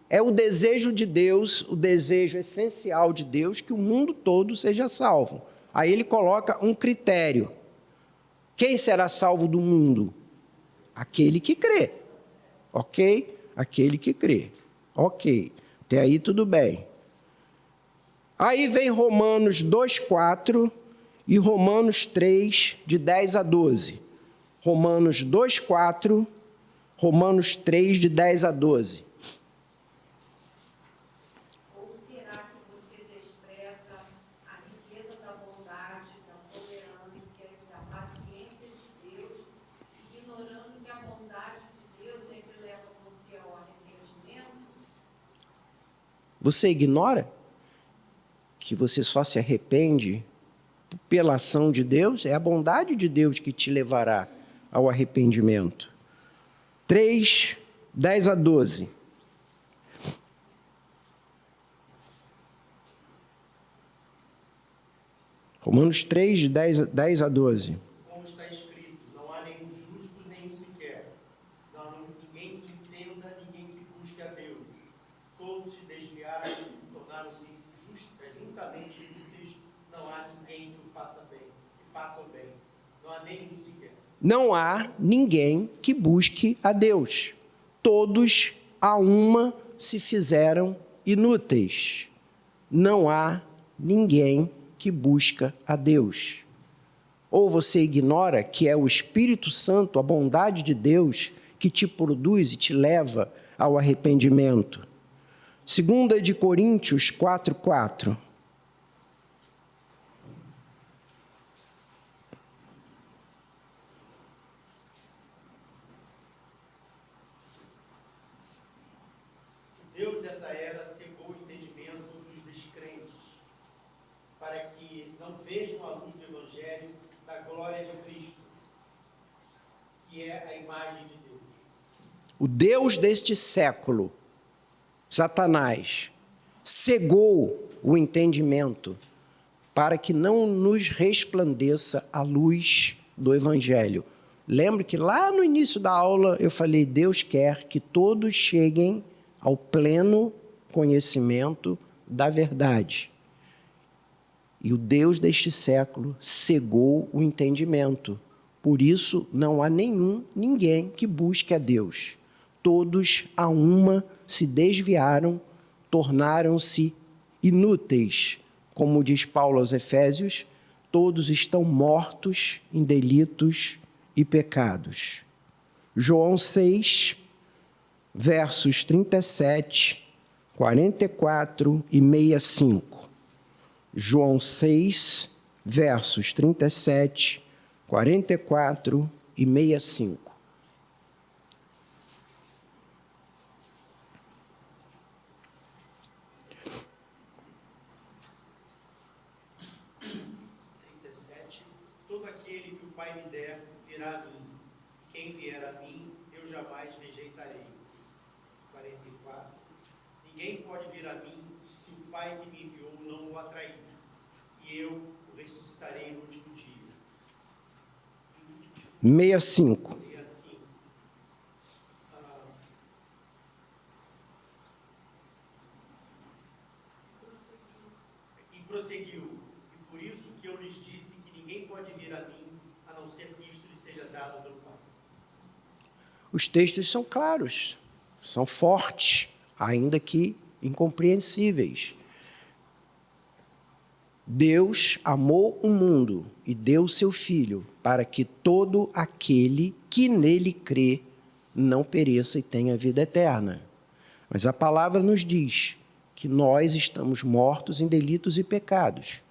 é o desejo de Deus, o desejo essencial de Deus, que o mundo todo seja salvo. Aí ele coloca um critério. Quem será salvo do mundo? Aquele que crê, ok? Aquele que crê. Ok, até aí tudo bem. Aí vem Romanos 2,4 e Romanos 3, de 10 a 12. Romanos 2,4, Romanos 3, de 10 a 12. Ou será que você despreza a riqueza da bondade, da tolerância, da paciência de Deus, ignorando que a bondade de Deus é que leva você ao arrependimento? Você ignora que você só se arrepende pela ação de Deus? É a bondade de Deus que te levará ao arrependimento. 3, 10 a 12. Romanos 3, de 10 a 12. Como está escrito, não há nenhum justo, nenhum sequer. Não há ninguém que entenda, ninguém que busque a Deus. Todos se desviaram e tornaram-se juntamente inúteis. Não há ninguém que o faça bem, que faça o bem. Não há nenhum sequer. Não há ninguém que busque a Deus. Todos a uma se fizeram inúteis. Não há ninguém que busca a Deus. Ou você ignora que é o Espírito Santo, a bondade de Deus, que te produz e te leva ao arrependimento. 2 de Coríntios 4:4. Deus dessa era cegou o entendimento dos descrentes, para que não vejam a luz do Evangelho da glória de Cristo, que é a imagem de Deus. O Deus deste século, Satanás, cegou o entendimento para que não nos resplandeça a luz do Evangelho. Lembre que lá no início da aula eu falei, Deus quer que todos cheguem ao pleno conhecimento da verdade. E o Deus deste século cegou o entendimento. Por isso, não há ninguém que busque a Deus. Todos a uma se desviaram, tornaram-se inúteis. Como diz Paulo aos Efésios, todos estão mortos em delitos e pecados. João 6, versos 37, 44 e 65. João 6, versos 37, 44 e 65. Todo aquele que o Pai me der virá a mim. Quem vier a mim, eu jamais rejeitarei. 44. Ninguém pode vir a mim se o Pai que me enviou não o atrair. E eu o ressuscitarei no último dia. 65. E prosseguiu. E por isso que eu lhes disse que ninguém pode vir a mim, a não ser que isto lhe seja dado pelo Pai. Os textos são claros, são fortes, ainda que incompreensíveis. Deus amou o mundo e deu seu Filho para que todo aquele que nele crê não pereça e tenha vida eterna. Mas a palavra nos diz que nós estamos mortos em delitos e pecados,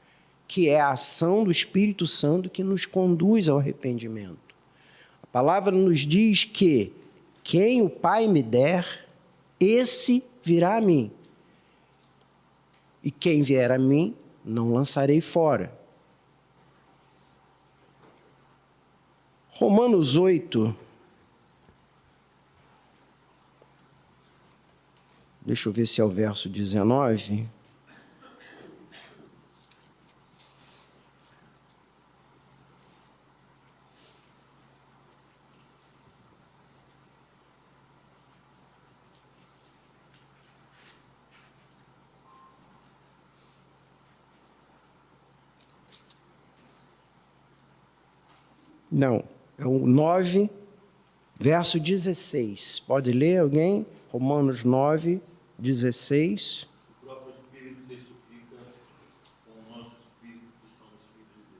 que é a ação do Espírito Santo que nos conduz ao arrependimento. A palavra nos diz que quem o Pai me der, esse virá a mim. E quem vier a mim, não lançarei fora. Romanos 8. Deixa eu ver se é o verso 19. Não, é o 9, verso 16. Pode ler alguém? Romanos 9, 16. O próprio Espírito testifica com o nosso Espírito que somos filhos de Deus.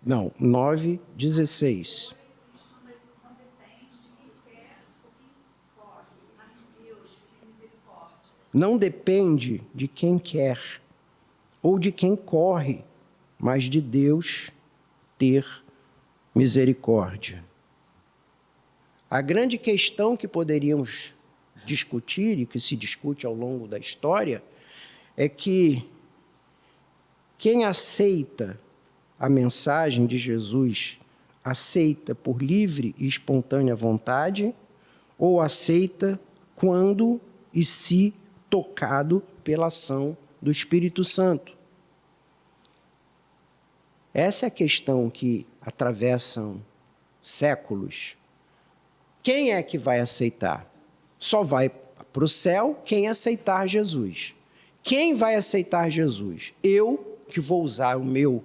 Não, 9, 16. Não depende de quem quer ou quem corre, mas de Deus que tem misericórdia. Não depende de quem quer ou de quem corre, mas de Deus ter misericórdia. A grande questão que poderíamos discutir e que se discute ao longo da história é que quem aceita a mensagem de Jesus, aceita por livre e espontânea vontade ou aceita quando e se tocado pela ação do Espírito Santo. Essa é a questão que atravessam séculos. Quem é que vai aceitar? Só vai para o céu quem aceitar Jesus. Quem vai aceitar Jesus? Eu, que vou usar o meu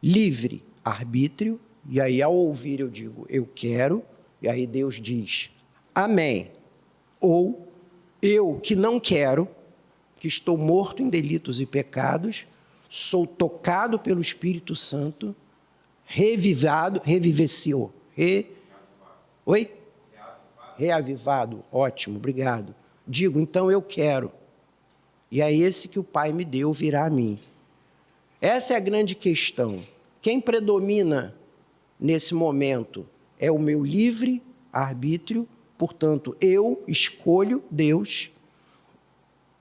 livre arbítrio, e aí ao ouvir eu digo, eu quero, e aí Deus diz, amém. Ou eu que não quero, que estou morto em delitos e pecados, sou tocado pelo Espírito Santo, reviveciou. Oi? Reavivado, ótimo, obrigado. Digo, então eu quero. E é esse que o Pai me deu, virá a mim. Essa é a grande questão. Quem predomina nesse momento é o meu livre arbítrio, portanto, eu escolho Deus,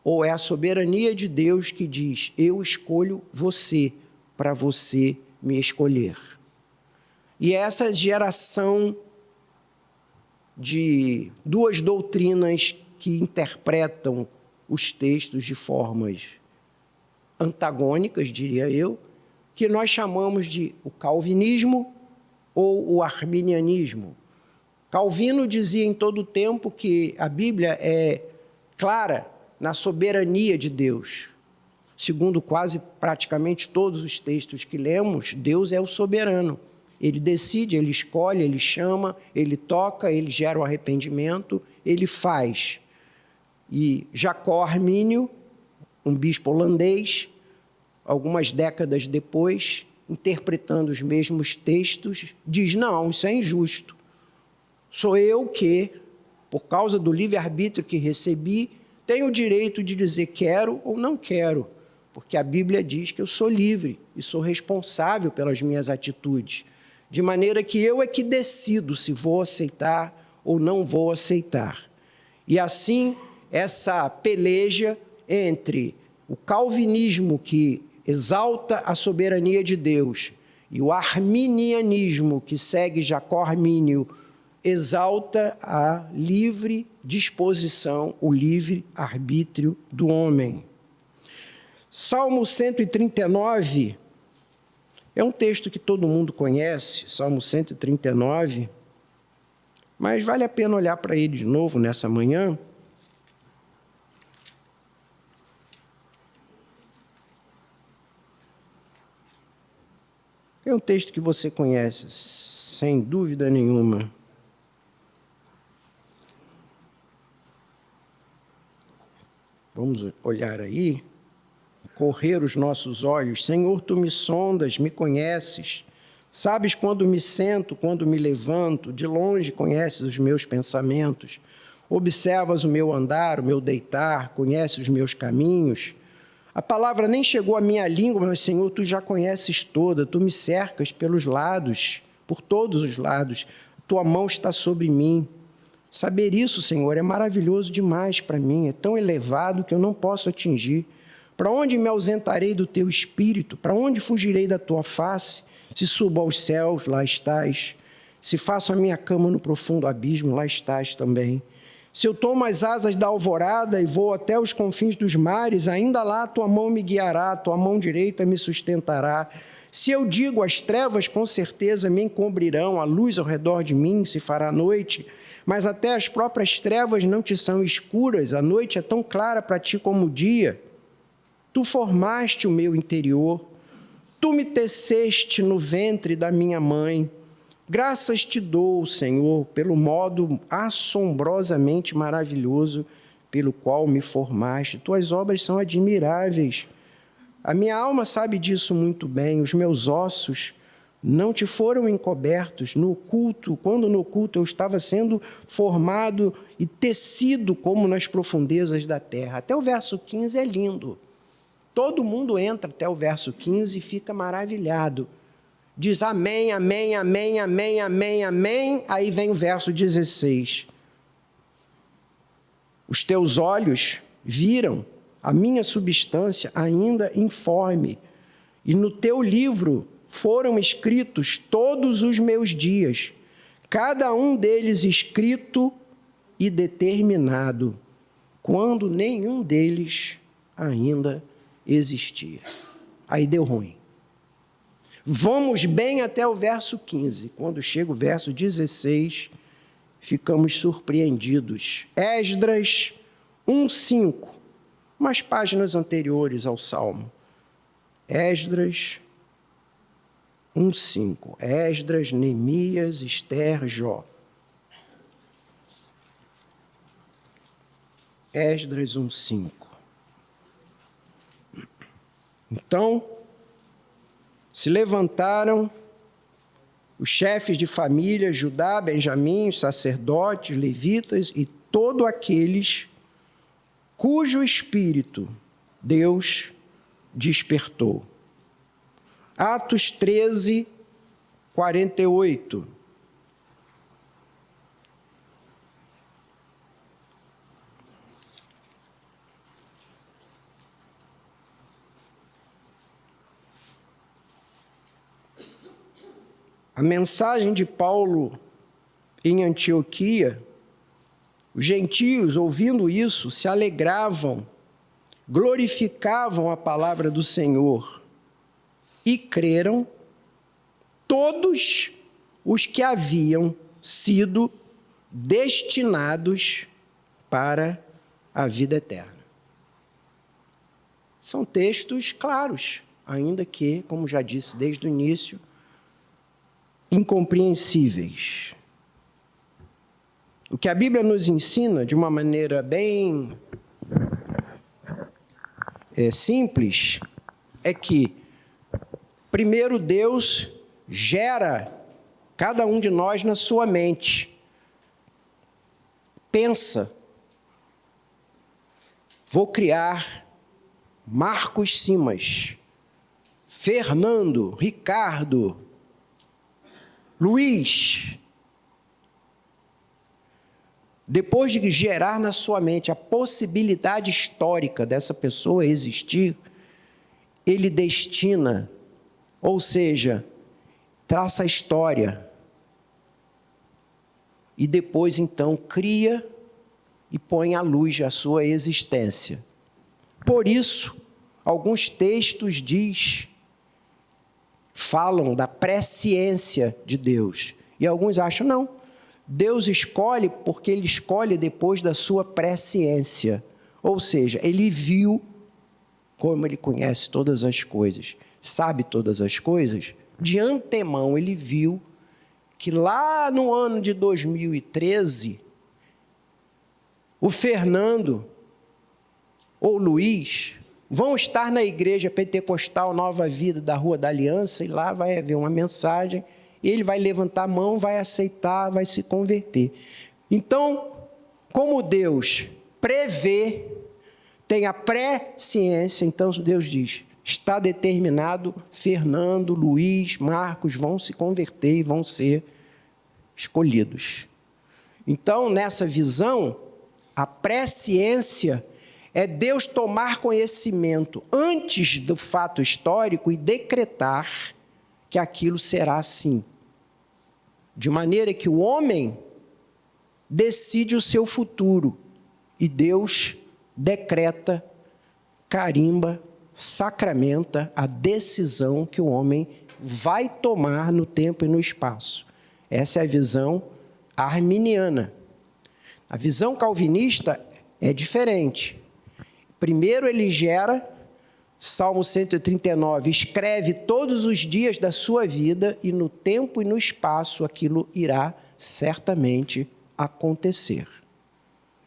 ou é a soberania de Deus que diz, eu escolho você, para você me escolher. E essa geração de duas doutrinas que interpretam os textos de formas antagônicas, diria eu, que nós chamamos de o calvinismo ou o arminianismo. Calvino dizia em todo o tempo que a Bíblia é clara na soberania de Deus. Segundo quase praticamente todos os textos que lemos, Deus é o soberano. Ele decide, ele escolhe, ele chama, ele toca, ele gera o arrependimento, ele faz. E Jacó Armínio, um bispo holandês, algumas décadas depois, interpretando os mesmos textos, diz, não, isso é injusto. Sou eu que, por causa do livre-arbítrio que recebi, tenho o direito de dizer quero ou não quero, porque a Bíblia diz que eu sou livre e sou responsável pelas minhas atitudes, de maneira que eu é que decido se vou aceitar ou não vou aceitar. E assim, essa peleja entre o calvinismo que exalta a soberania de Deus e o arminianismo que segue Jacó Armínio exalta a livre disposição, o livre arbítrio do homem. Salmo 139 é um texto que todo mundo conhece, Salmo 139, mas vale a pena olhar para ele de novo nessa manhã. É um texto que você conhece, sem dúvida nenhuma. Vamos olhar aí, correr os nossos olhos. Senhor, tu me sondas, me conheces. Sabes quando me sento, quando me levanto. De longe conheces os meus pensamentos. Observas o meu andar, o meu deitar, conheces os meus caminhos. A palavra nem chegou à minha língua, mas, Senhor, tu já conheces toda. Tu me cercas pelos lados, por todos os lados. Tua mão está sobre mim. Saber isso, Senhor, é maravilhoso demais para mim. É tão elevado que eu não posso atingir. Para onde me ausentarei do teu espírito? Para onde fugirei da tua face? Se subo aos céus, lá estás. Se faço a minha cama no profundo abismo, lá estás também. Se eu tomo as asas da alvorada e vou até os confins dos mares, ainda lá a tua mão me guiará, a tua mão direita me sustentará. Se eu digo, as trevas com certeza me encobrirão, a luz ao redor de mim se fará noite, mas até as próprias trevas não te são escuras, a noite é tão clara para ti como o dia. Tu formaste o meu interior, tu me teceste no ventre da minha mãe. Graças te dou, Senhor, pelo modo assombrosamente maravilhoso pelo qual me formaste. Tuas obras são admiráveis. A minha alma sabe disso muito bem. Os meus ossos não te foram encobertos no oculto, quando no oculto eu estava sendo formado e tecido como nas profundezas da terra. Até o verso 15 é lindo. Todo mundo entra até o verso 15 e fica maravilhado. Diz amém, amém, amém, amém, amém, amém. Aí vem o verso 16. Os teus olhos viram a minha substância ainda informe, e no teu livro foram escritos todos os meus dias, cada um deles escrito e determinado, quando nenhum deles ainda existia. Aí deu ruim. Vamos bem até o verso 15. Quando chega o verso 16, ficamos surpreendidos. Esdras 1:5, umas páginas anteriores ao Salmo. Esdras 1:5. Esdras, Neemias, Ester, Jó. Esdras 1:5. Então, se levantaram os chefes de família, Judá, Benjamim, os sacerdotes, levitas e todos aqueles cujo espírito Deus despertou. Atos 13, 48. A mensagem de Paulo em Antioquia, os gentios, ouvindo isso, se alegravam, glorificavam a palavra do Senhor e creram todos os que haviam sido destinados para a vida eterna. São textos claros, ainda que, como já disse desde o início, incompreensíveis. O que a Bíblia nos ensina de uma maneira bem simples é que, primeiro, Deus gera cada um de nós na sua mente. Pensa, vou criar Marcos Simas, Fernando, Ricardo, Luiz. Depois de gerar na sua mente a possibilidade histórica dessa pessoa existir, ele destina, ou seja, traça a história. E depois, então, cria e põe à luz a sua existência. Por isso, alguns textos falam da presciência de Deus. E alguns acham, não, Deus escolhe porque Ele escolhe depois da sua presciência. Ou seja, Ele viu como Ele conhece todas as coisas, sabe todas as coisas. De antemão, Ele viu que lá no ano de 2013, o Fernando ou Luiz vão estar na igreja pentecostal Nova Vida da Rua da Aliança, e lá vai haver uma mensagem, e ele vai levantar a mão, vai aceitar, vai se converter. Então, como Deus prevê, tem a presciência, então Deus diz, está determinado, Fernando, Luiz, Marcos vão se converter e vão ser escolhidos. Então, nessa visão, a presciência é Deus tomar conhecimento antes do fato histórico e decretar que aquilo será assim. De maneira que o homem decide o seu futuro e Deus decreta, carimba, sacramenta a decisão que o homem vai tomar no tempo e no espaço. Essa é a visão arminiana. A visão calvinista é diferente. Primeiro ele gera, Salmo 139, escreve todos os dias da sua vida e no tempo e no espaço aquilo irá certamente acontecer.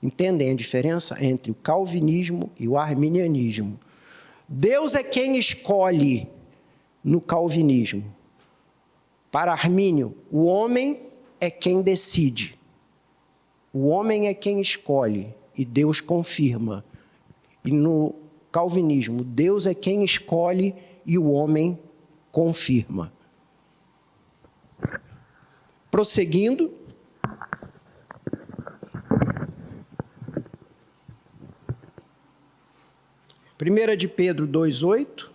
Entendem a diferença entre o calvinismo e o arminianismo? Deus é quem escolhe no calvinismo. Para Armínio, o homem é quem decide. O homem é quem escolhe e Deus confirma. E no calvinismo, Deus é quem escolhe e o homem confirma. Prosseguindo. 1 de Pedro 2,8.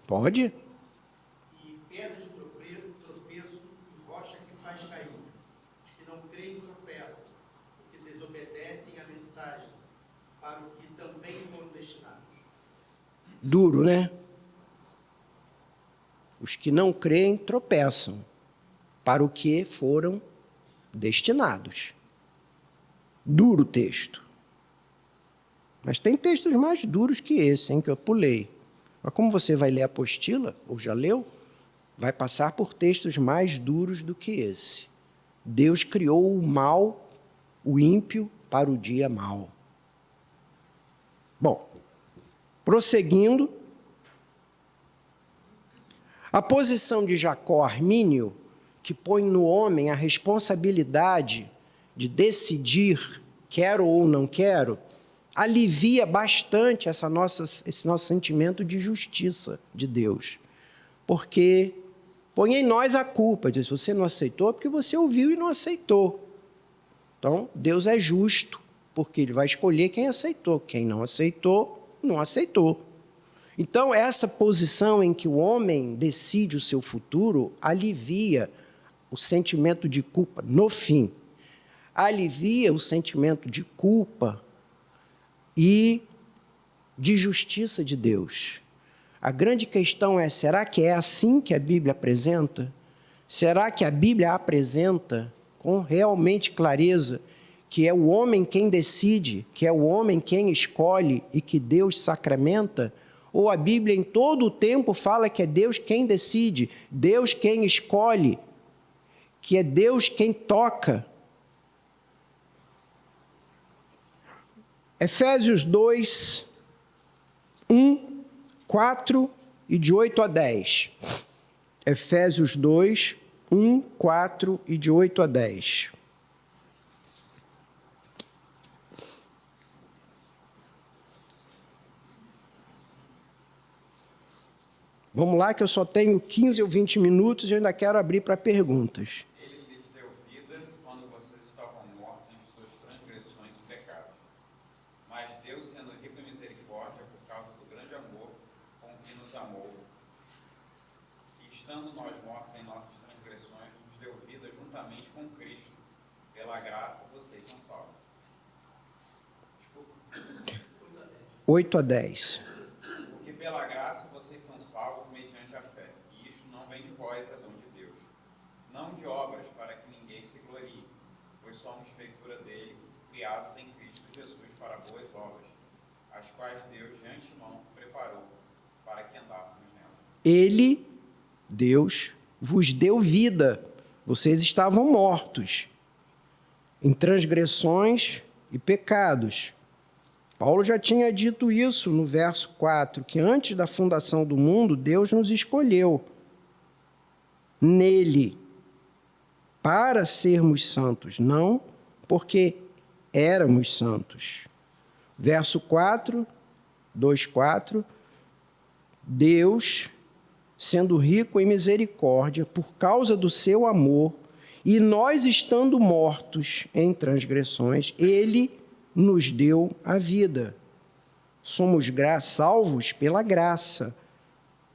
Pode? E pedra de tropeço e rocha que faz cair. Os que não creem tropeçam, porque desobedecem à mensagem, para o que também foram destinados. Duro, né? Os que não creem tropeçam, para o que foram destinados. Duro o texto. Mas tem textos mais duros que esse, hein, que eu pulei. Mas como você vai ler a apostila, ou já leu, vai passar por textos mais duros do que esse. Deus criou o mal, o ímpio, para o dia mau. Bom, prosseguindo, a posição de Jacó Armínio, que põe no homem a responsabilidade de decidir quero ou não quero, alivia bastante esse nosso sentimento de justiça de Deus. Porque põe em nós a culpa. Diz, você não aceitou porque você ouviu e não aceitou. Então, Deus é justo, porque Ele vai escolher quem aceitou. Quem não aceitou, não aceitou. Então, essa posição em que o homem decide o seu futuro alivia o sentimento de culpa no fim. Alivia o sentimento de culpa e de justiça de Deus. A grande questão é, será que é assim que a Bíblia apresenta? Será que a Bíblia apresenta com realmente clareza que é o homem quem decide, que é o homem quem escolhe e que Deus sacramenta? Ou a Bíblia em todo o tempo fala que é Deus quem decide, Deus quem escolhe, que é Deus quem toca? Efésios 2, 1, 4 e de 8 a 10. Efésios 2, 1, 4 e de 8 a 10. Vamos lá, que eu só tenho 15 ou 20 minutos e eu ainda quero abrir para perguntas. Ele lhes deu vida quando vocês estavam mortos em suas transgressões e pecados. Mas Deus, sendo rico em misericórdia, por causa do grande amor com que nos amou, e estando nós mortos em nossas transgressões, nos deu vida juntamente com Cristo. Pela graça, vocês são salvos. Desculpa. 8 a 10. Porque pela graça vocês são salvos mediante a fé. E isto não vem de vós, é dom de Deus. Não de obras, para que ninguém se glorie, pois somos feitura dele, criados em Cristo Jesus para boas obras, as quais Deus de antemão preparou para que andássemos nelas. Ele, Deus, vos deu vida. Vocês estavam mortos em transgressões e pecados. Paulo já tinha dito isso no verso 4, que antes da fundação do mundo, Deus nos escolheu nele para sermos santos, não porque éramos santos. Verso 4, 2:4, Deus, sendo rico em misericórdia, por causa do seu amor, e nós estando mortos em transgressões, Ele nos deu a vida. Somos salvos pela graça.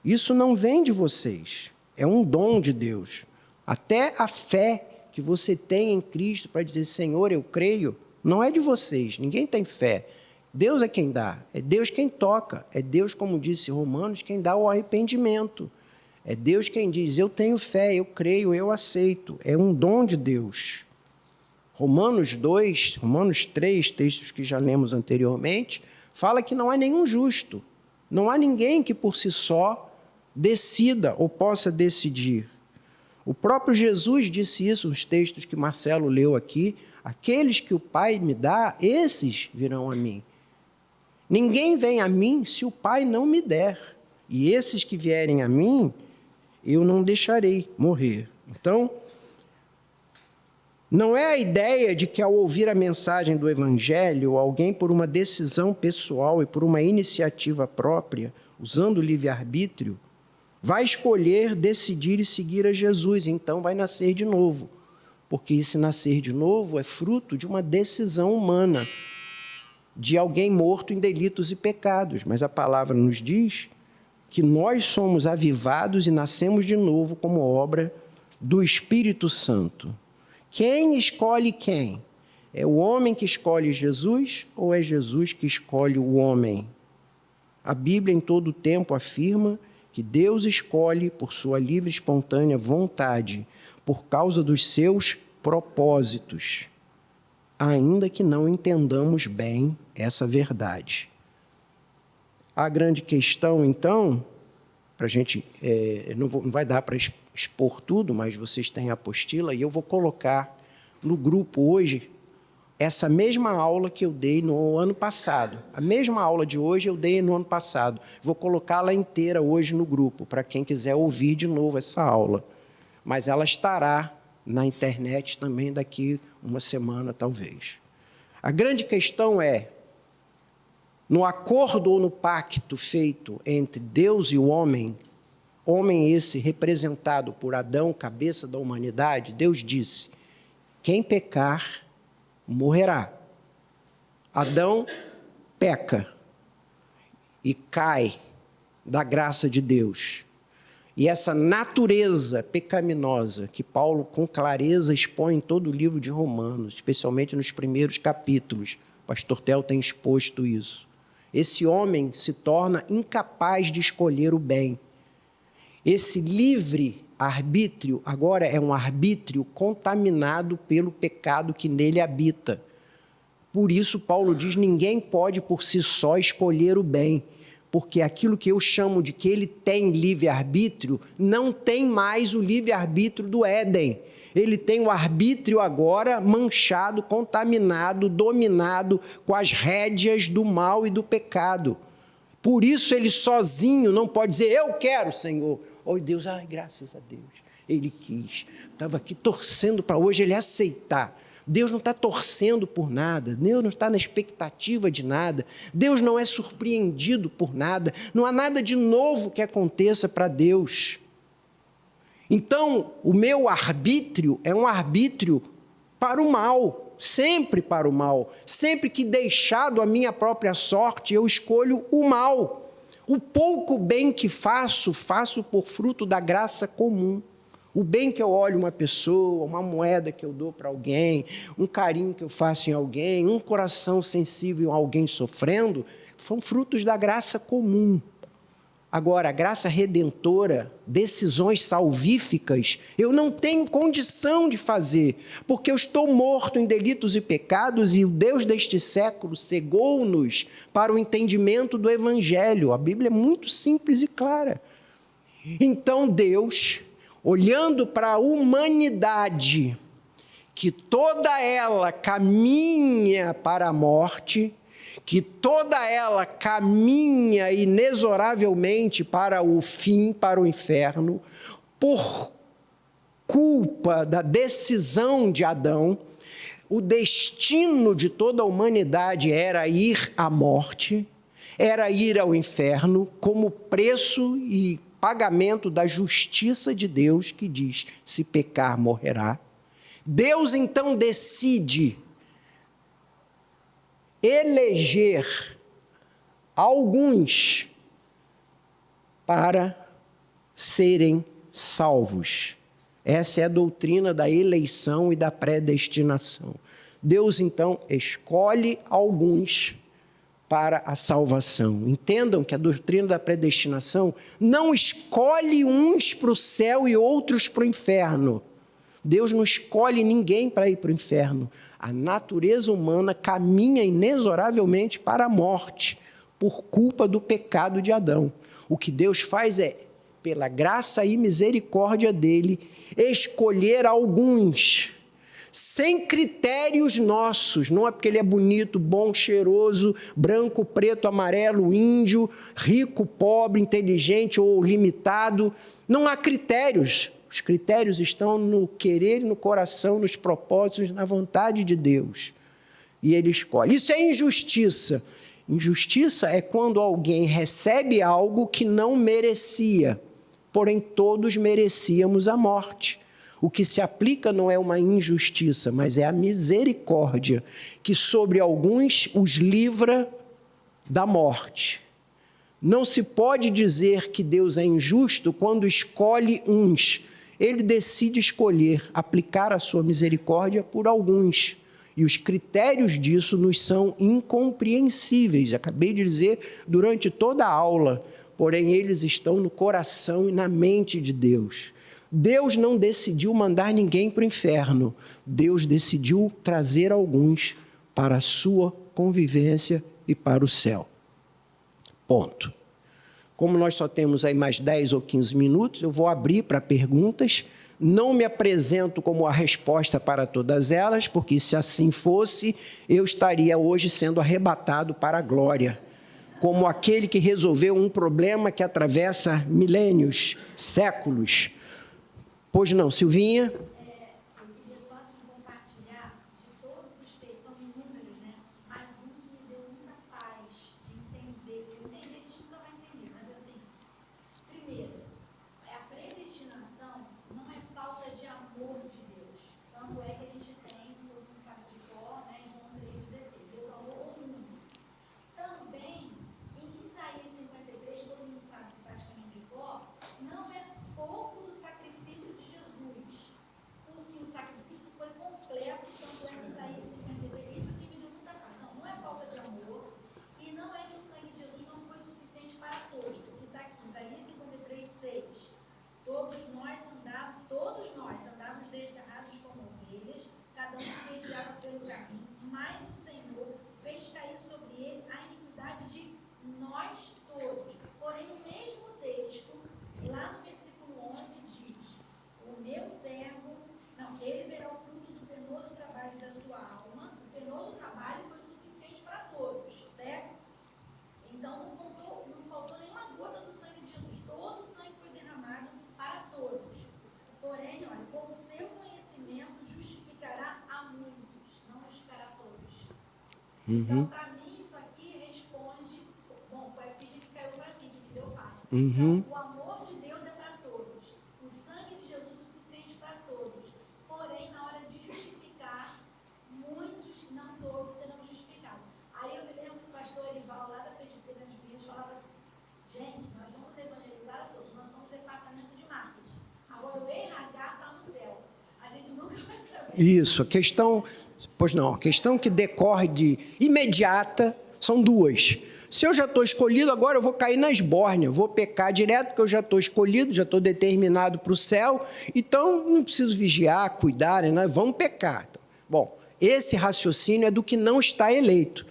Isso não vem de vocês, é um dom de Deus. Até a fé que você tem em Cristo para dizer, Senhor, eu creio, não é de vocês, ninguém tem fé. Deus é quem dá, é Deus quem toca, é Deus, como disse Romanos, quem dá o arrependimento. É Deus quem diz, eu tenho fé, eu creio, eu aceito. É um dom de Deus. Romanos 2, Romanos 3, textos que já lemos anteriormente, fala que não há nenhum justo. Não há ninguém que por si só decida ou possa decidir. O próprio Jesus disse isso nos textos que Marcelo leu aqui. Aqueles que o Pai me dá, esses virão a mim. Ninguém vem a mim se o Pai não me der. E esses que vierem a mim, eu não deixarei morrer. Então, Não é a ideia de que ao ouvir a mensagem do Evangelho, alguém por uma decisão pessoal e por uma iniciativa própria, usando o livre-arbítrio, vai escolher, decidir e seguir a Jesus, então vai nascer de novo. Porque esse nascer de novo é fruto de uma decisão humana, de alguém morto em delitos e pecados. Mas a palavra nos diz que nós somos avivados e nascemos de novo como obra do Espírito Santo. Quem escolhe quem? É o homem que escolhe Jesus ou é Jesus que escolhe o homem? A Bíblia em todo o tempo afirma que Deus escolhe por sua livre e espontânea vontade, por causa dos seus propósitos, ainda que não entendamos bem essa verdade. A grande questão, então, para a gente, não vai dar para expor tudo, mas vocês têm a apostila, e eu vou colocar no grupo hoje essa mesma aula que eu dei no ano passado. A mesma aula de hoje eu dei no ano passado. Vou colocá-la inteira hoje no grupo, para quem quiser ouvir de novo essa aula. Mas ela estará na internet também daqui uma semana, talvez. A grande questão é, no acordo ou no pacto feito entre Deus e o homem esse representado por Adão, cabeça da humanidade, Deus disse, quem pecar, morrerá. Adão peca e cai da graça de Deus. E essa natureza pecaminosa que Paulo com clareza expõe em todo o livro de Romanos, especialmente nos primeiros capítulos, o pastor Tel tem exposto isso. Esse homem se torna incapaz de escolher o bem. Esse livre arbítrio agora é um arbítrio contaminado pelo pecado que nele habita. Por isso Paulo diz, ninguém pode por si só escolher o bem, porque aquilo que eu chamo de que ele tem livre-arbítrio, não tem mais o livre-arbítrio do Éden. Ele tem o arbítrio agora manchado, contaminado, dominado com as rédeas do mal e do pecado. Por isso ele sozinho não pode dizer, eu quero, Senhor. Oh, Deus, ai, graças a Deus, ele quis. Estava aqui torcendo para hoje ele aceitar. Deus não está torcendo por nada, Deus não está na expectativa de nada, Deus não é surpreendido por nada, não há nada de novo que aconteça para Deus. Então, o meu arbítrio é um arbítrio para o mal, sempre para o mal. Sempre que deixado a minha própria sorte, eu escolho o mal. O pouco bem que faço, faço por fruto da graça comum. O bem que eu olho uma pessoa, uma moeda que eu dou para alguém, um carinho que eu faço em alguém, um coração sensível a alguém sofrendo, são frutos da graça comum. Agora, a graça redentora, decisões salvíficas, eu não tenho condição de fazer, porque eu estou morto em delitos e pecados e o Deus deste século cegou-nos para o entendimento do Evangelho. A Bíblia é muito simples e clara. Então Deus, olhando para a humanidade, que toda ela caminha para a morte, que toda ela caminha inexoravelmente para o fim, para o inferno, por culpa da decisão de Adão, o destino de toda a humanidade era ir à morte, era ir ao inferno, como preço e pagamento da justiça de Deus, que diz, se pecar, morrerá. Deus, então, decide eleger alguns para serem salvos. Essa é a doutrina da eleição e da predestinação. Deus, então, escolhe alguns para a salvação. Entendam que a doutrina da predestinação não escolhe uns para o céu e outros para o inferno. Deus não escolhe ninguém para ir para o inferno. A natureza humana caminha inexoravelmente para a morte, por culpa do pecado de Adão. O que Deus faz é, pela graça e misericórdia dele, escolher alguns, sem critérios nossos. Não é porque ele é bonito, bom, cheiroso, branco, preto, amarelo, índio, rico, pobre, inteligente ou limitado. Não há critérios. Os critérios estão no querer, no coração, nos propósitos, na vontade de Deus. E ele escolhe. Isso é injustiça. Injustiça é quando alguém recebe algo que não merecia, porém todos merecíamos a morte. O que se aplica não é uma injustiça, mas é a misericórdia, que sobre alguns os livra da morte. Não se pode dizer que Deus é injusto quando escolhe uns. Ele decide escolher, aplicar a sua misericórdia por alguns. E os critérios disso nos são incompreensíveis. Acabei de dizer durante toda a aula, porém eles estão no coração e na mente de Deus. Deus não decidiu mandar ninguém para o inferno. Deus decidiu trazer alguns para a sua convivência e para o céu. Ponto. Como nós só temos aí mais 10 ou 15 minutos, eu vou abrir para perguntas. Não me apresento como a resposta para todas elas, porque se assim fosse, eu estaria hoje sendo arrebatado para a glória, como aquele que resolveu um problema que atravessa milênios, séculos. Pois não, Silvinha? Eu queria só assim compartilhar de todos os textos, são inúmeros, né? Mas um que me deu muita paz de entender, a gente nunca vai entender, mas assim, primeiro, a predestinação não é falta de amor de Deus. Tanto é que a gente tem, todo mundo sabe de cor, né? João 3,16, Deus amou o mundo. Também, em Isaías 53, todo mundo sabe praticamente de cor, não é pouco do sacrifício de Jesus, porque o sacrifício foi completo, tanto é que Isaías 53, isso que me deu muita paz. Não é falta de amor, e não é que o sangue de Jesus não foi suficiente para todos, porque está aqui, Isaías 53, 6. Todos nós andávamos desgarrados como ovelhas, cada um se desviava pelo caminho, mas o Senhor fez cair sobre ele a iniquidade de nós todos. Porém, o mesmo texto, lá no versículo 11, diz: o meu servo, não, ele verá o fruto do penoso trabalho da sua alma. O penoso trabalho foi suficiente para todos, certo? Então, não faltou nenhuma gota do sangue de Jesus. Todo o sangue foi derramado para todos. Porém, olha, com o seu conhecimento justificará a muitos, não justificará a todos. Então, para mim, isso aqui responde. Bom, foi a ficha que caiu para mim, que deu paz. Então, o amor de Deus é para todos. O sangue de Jesus é suficiente para todos. Porém, na hora de justificar, muitos, não todos, serão justificados. Aí eu me lembro que o pastor Erival, lá da Presbiteriana de Vinhos, falava assim: gente, nós vamos evangelizar a todos, nós somos departamento de marketing. Agora o RH está no céu. A gente nunca vai saber. Isso, a questão... Pois não, a questão que decorre de imediata são duas. Se eu já estou escolhido, agora eu vou cair na esbórnia, vou pecar direto, porque eu já estou escolhido, já estou determinado para o céu, então não preciso vigiar, cuidar, né? Vamos pecar. Bom, esse raciocínio é do que não está eleito.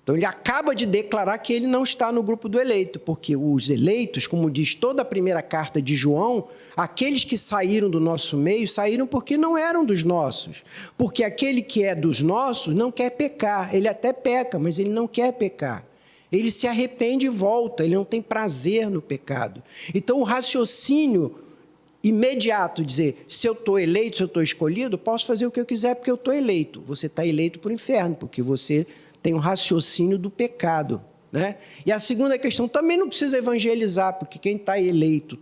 Então, ele acaba de declarar que ele não está no grupo do eleito, porque os eleitos, como diz toda a primeira carta de João, aqueles que saíram do nosso meio, saíram porque não eram dos nossos. Porque aquele que é dos nossos não quer pecar. Ele até peca, mas ele não quer pecar. Ele se arrepende e volta, ele não tem prazer no pecado. Então, o raciocínio imediato, dizer, se eu estou eleito, se eu estou escolhido, posso fazer o que eu quiser porque eu estou eleito. Você está eleito para o inferno, porque você tem um raciocínio do pecado, né? E a segunda questão, também não precisa evangelizar, porque quem está eleito,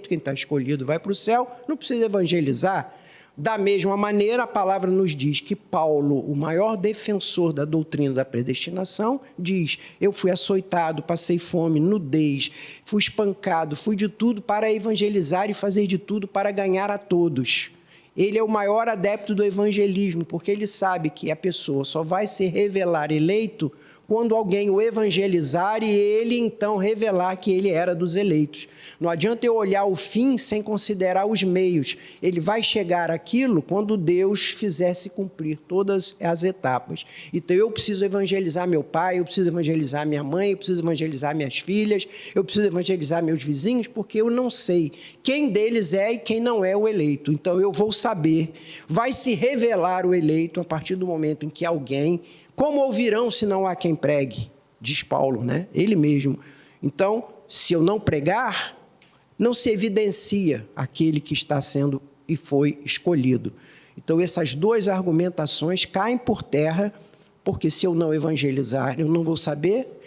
quem está escolhido vai para o céu, não precisa evangelizar. Da mesma maneira, a palavra nos diz que Paulo, o maior defensor da doutrina da predestinação, diz: eu fui açoitado, passei fome, nudez, fui espancado, fui de tudo para evangelizar e fazer de tudo para ganhar a todos. Ele é o maior adepto do evangelismo, porque ele sabe que a pessoa só vai se revelar eleito quando alguém o evangelizar e ele, então, revelar que ele era dos eleitos. Não adianta eu olhar o fim sem considerar os meios. Ele vai chegar àquilo quando Deus fizesse cumprir todas as etapas. Então, eu preciso evangelizar meu pai, eu preciso evangelizar minha mãe, eu preciso evangelizar minhas filhas, eu preciso evangelizar meus vizinhos, porque eu não sei quem deles é e quem não é o eleito. Então, eu vou saber, vai se revelar o eleito a partir do momento em que alguém... Como ouvirão se não há quem pregue? Diz Paulo, né? Ele mesmo. Então, se eu não pregar, não se evidencia aquele que está sendo e foi escolhido. Então, essas duas argumentações caem por terra, porque se eu não evangelizar, eu não vou saber,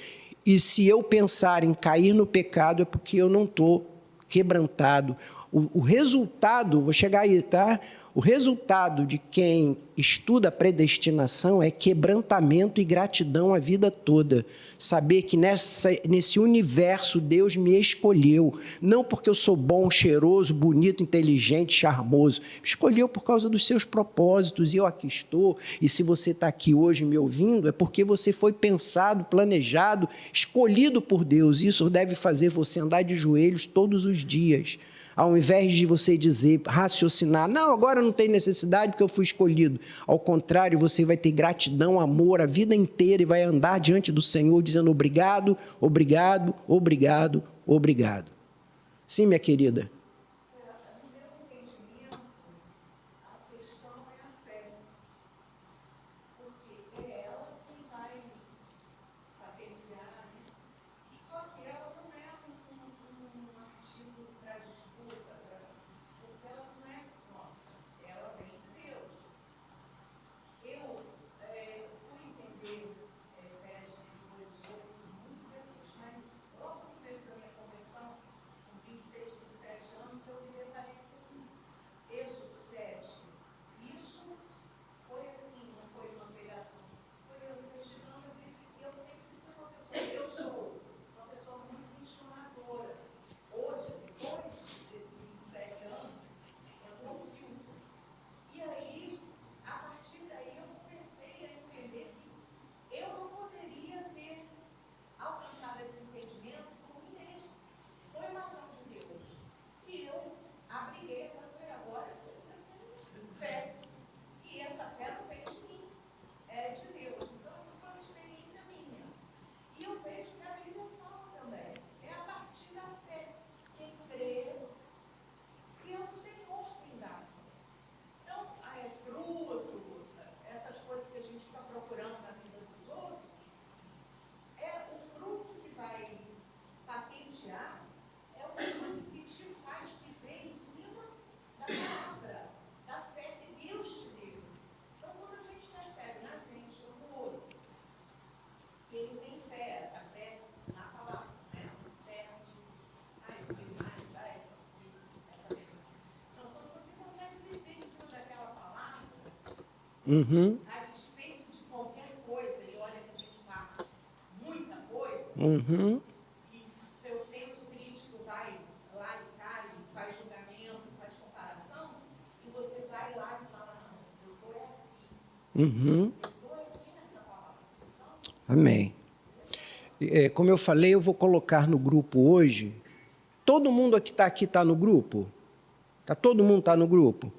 e se eu pensar em cair no pecado, é porque eu não estou quebrantado. O resultado, vou chegar aí, tá? O resultado de quem estuda a predestinação é quebrantamento e gratidão a vida toda. Saber que nesse universo Deus me escolheu, não porque eu sou bom, cheiroso, bonito, inteligente, charmoso. Escolheu por causa dos seus propósitos, e eu aqui estou. E se você está aqui hoje me ouvindo, é porque você foi pensado, planejado, escolhido por Deus. Isso deve fazer você andar de joelhos todos os dias. Ao invés de você dizer, raciocinar, não, agora não tem necessidade porque eu fui escolhido. Ao contrário, você vai ter gratidão, amor a vida inteira e vai andar diante do Senhor dizendo obrigado, obrigado, obrigado, obrigado. Sim, minha querida. No meu entendimento, a questão é a fé. Porque é ela que vai patentear, né? Só que ela não é um artigo para disputa, porque ela não é nossa, ela vem de Deus. Eu fui entender Efésios 2:8 muito depois, mas logo no começo da minha conversão, com 26, 27 anos, eu me deparei com Êxodo 7. Isso foi assim, não foi uma pegação. Foi eu investigando e eu sempre fui uma pessoa, eu sou uma pessoa muito questionadora. Hoje, depois desses 27 anos, eu não filtro. E aí, a partir daí, eu comecei a entender que eu não poderia ter alcançado esse entendimento por mim mesmo. Foi uma ação de Deus. E eu abriguei, falei, agora eu tenho fé. E essa fé não vem de mim, é de Deus. Então, isso foi uma experiência minha. E eu vejo que a Bíblia fala também. É a partir da fé. Quem crê, e é o Senhor quem dá. Então, fruto, essas coisas que a gente está procurando na vida dos outros, é o fruto que vai patentear, é o fruto que te faz viver em cima da palavra, da fé que Deus te deu. Então, quando a gente percebe na gente, no outro, que ele tem fé, essa fé na palavra, né? Fé de, eu tenho mais, eu consegui essa vez. Então, quando você consegue viver em cima daquela palavra, a despeito de qualquer coisa, e olha que a gente passa muita coisa, e seu senso crítico vai lá e cai, faz julgamento, faz comparação, e você vai lá e fala, não, eu estou aqui nessa palavra. Amém. Como eu falei, eu vou colocar no grupo hoje. Todo mundo aqui está no grupo? Todo mundo está no grupo?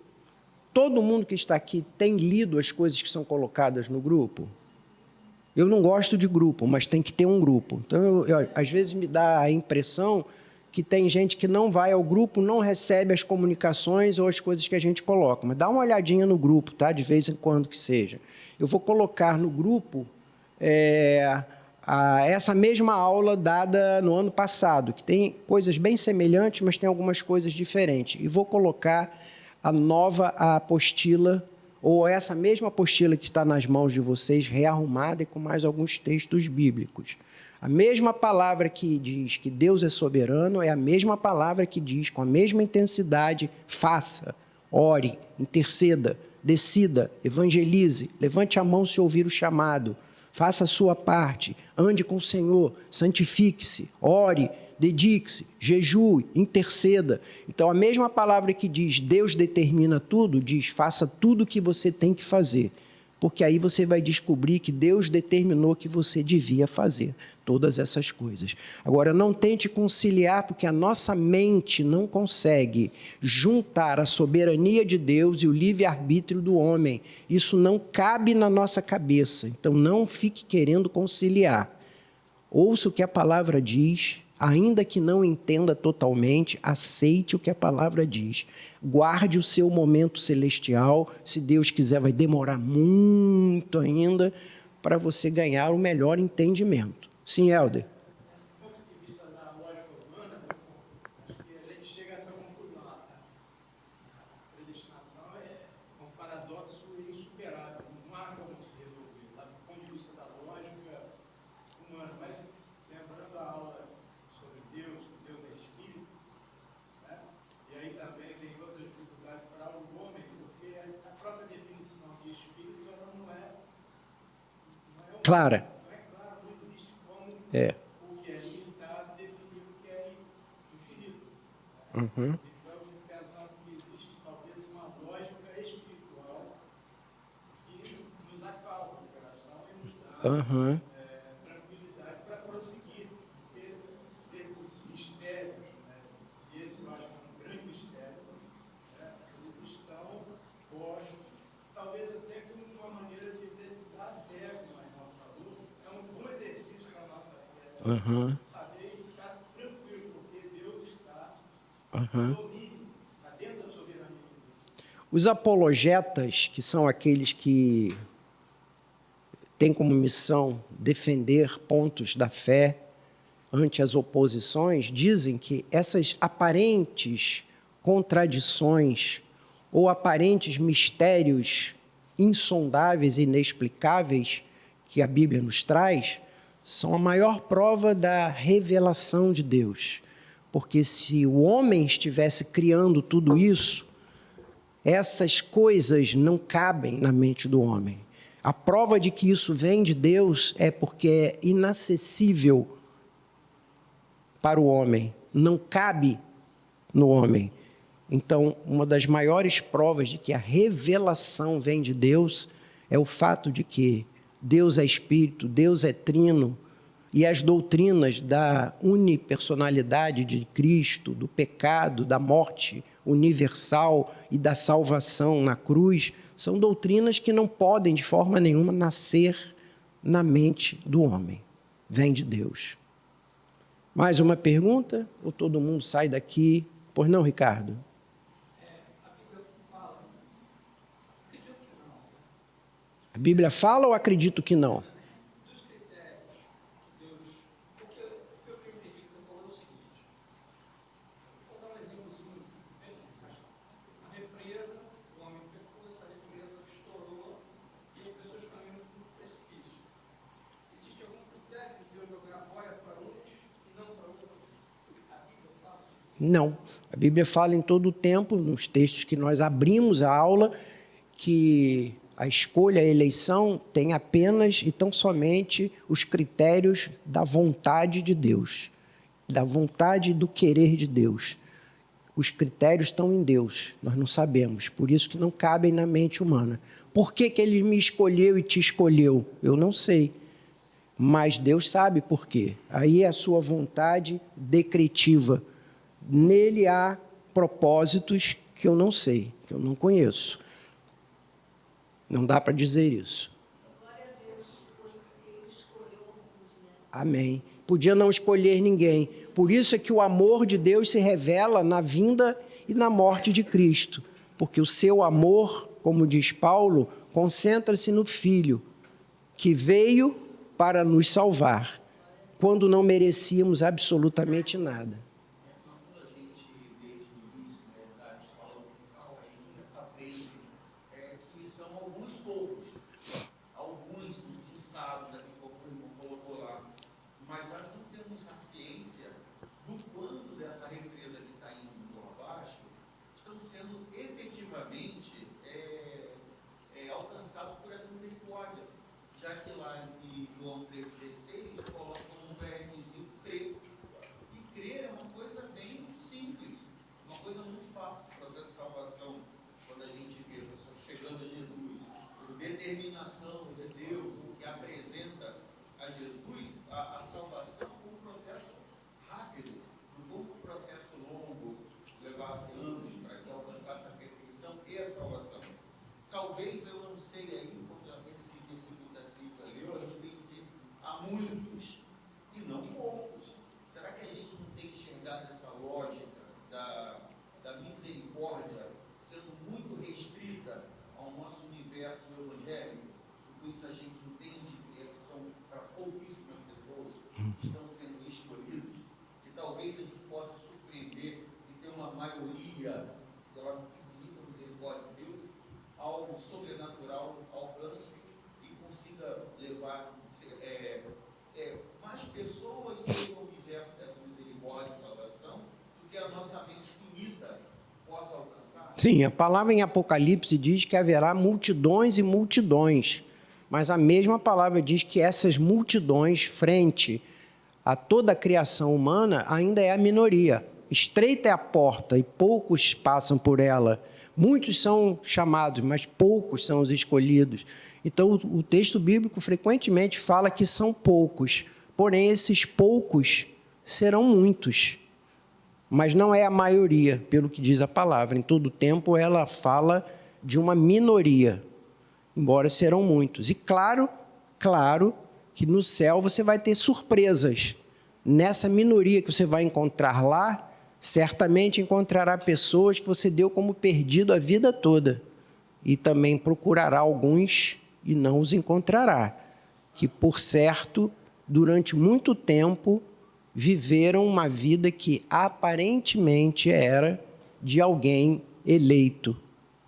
Todo mundo que está aqui tem lido as coisas que são colocadas no grupo? Eu não gosto de grupo, mas tem que ter um grupo. Então, às vezes me dá a impressão que tem gente que não vai ao grupo, não recebe as comunicações ou as coisas que a gente coloca. Mas dá uma olhadinha no grupo, tá? De vez em quando que seja. Eu vou colocar no grupo essa mesma aula dada no ano passado, que tem coisas bem semelhantes, mas tem algumas coisas diferentes. E vou colocar a nova apostila, ou essa mesma apostila que está nas mãos de vocês, rearrumada e com mais alguns textos bíblicos. A mesma palavra que diz que Deus é soberano é a mesma palavra que diz, com a mesma intensidade, faça, ore, interceda, decida, evangelize, levante a mão se ouvir o chamado, faça a sua parte, ande com o Senhor, santifique-se, ore, dedique-se, jejue, interceda. Então, a mesma palavra que diz Deus determina tudo, diz faça tudo o que você tem que fazer. Porque aí você vai descobrir que Deus determinou que você devia fazer todas essas coisas. Agora, não tente conciliar, porque a nossa mente não consegue juntar a soberania de Deus e o livre-arbítrio do homem. Isso não cabe na nossa cabeça. Então, não fique querendo conciliar. Ouça o que a palavra diz, ainda que não entenda totalmente, aceite o que a palavra diz. Guarde o seu momento celestial. Se Deus quiser, vai demorar muito ainda para você ganhar o melhor entendimento. Sim, Helder? Do ponto de vista da lógica humana, acho que a gente clara. É. O que é limitado definiu o que é infinito. Uhum. Então, eu fico pensando que existe talvez uma lógica espiritual que nos acalma o coração e nos dá Uhum. tranquilidade para prosseguir. Porque esses mistérios, né, e esse eu acho que é um grande mistério, né, o cristão gosta, talvez até como uma maneira de exercitar a fé, como a irmã falou, é um bom exercício para a nossa fé. Uhum. Saber e ficar tranquilo, porque Deus está Uhum. no domínio, está dentro da soberania de Deus. Os apologetas, que são aqueles que têm como missão defender pontos da fé ante as oposições, dizem que essas aparentes contradições ou aparentes mistérios insondáveis e inexplicáveis que a Bíblia nos traz são a maior prova da revelação de Deus. Porque se o homem estivesse criando tudo isso, essas coisas não cabem na mente do homem. A prova de que isso vem de Deus é porque é inacessível para o homem, não cabe no homem. Então, uma das maiores provas de que a revelação vem de Deus é o fato de que Deus é Espírito, Deus é Trino, e as doutrinas da unipersonalidade de Cristo, do pecado, da morte universal e da salvação na cruz, são doutrinas que não podem, de forma nenhuma, nascer na mente do homem. Vem de Deus. Mais uma pergunta? Ou todo mundo sai daqui? Pois não, Ricardo? A Bíblia fala ou acredito que não? Não. A Bíblia fala em todo o tempo, nos textos que nós abrimos a aula, que a escolha, a eleição tem apenas e tão somente os critérios da vontade de Deus, da vontade e do querer de Deus. Os critérios estão em Deus, nós não sabemos, por isso que não cabem na mente humana. Por que que Ele me escolheu e te escolheu? Eu não sei, mas Deus sabe por quê. Aí é a sua vontade decretiva. Nele há propósitos que eu não sei, que eu não conheço. Não dá para dizer isso. Glória a Deus, porque Ele escolheu o mundo, né? Amém. Podia não escolher ninguém. Por isso é que o amor de Deus se revela na vinda e na morte de Cristo. Porque o seu amor, como diz Paulo, concentra-se no Filho, que veio para nos salvar, quando não merecíamos absolutamente nada. Determinação de Deus que apresenta a Jesus a salvação como um processo rápido, não foi um processo longo, levasse anos para que alcançasse a perfeição e a salvação. Talvez, eu não sei aí, porque às vezes que versículo da Cita leu, a gente tem que há muitos e não poucos. Será que a gente não tem enxergado essa lógica da misericórdia sendo muito restrita ao nosso universo evangélico? Por isso a gente entende que são para pouquíssimas pessoas que estão sendo escolhidas, que talvez a gente possa surpreender e ter uma maioria pela infinita misericórdia de Deus, algo sobrenatural alcance e consiga levar mais pessoas sejam objeto dessa misericórdia e salvação do que a nossa mente finita possa alcançar. Sim, a palavra em Apocalipse diz que haverá multidões e multidões Mas a mesma palavra diz que essas multidões, frente a toda a criação humana, ainda é a minoria. Estreita é a porta e poucos passam por ela. Muitos são chamados, mas poucos são os escolhidos. Então, o texto bíblico frequentemente fala que são poucos, porém, esses poucos serão muitos. Mas não é a maioria, pelo que diz a palavra. Em todo tempo, ela fala de uma minoria, embora serão muitos. E claro que no céu você vai ter surpresas. Nessa minoria que você vai encontrar lá, certamente encontrará pessoas que você deu como perdido a vida toda. E também procurará alguns e não os encontrará, que, por certo, durante muito tempo, viveram uma vida que aparentemente era de alguém eleito.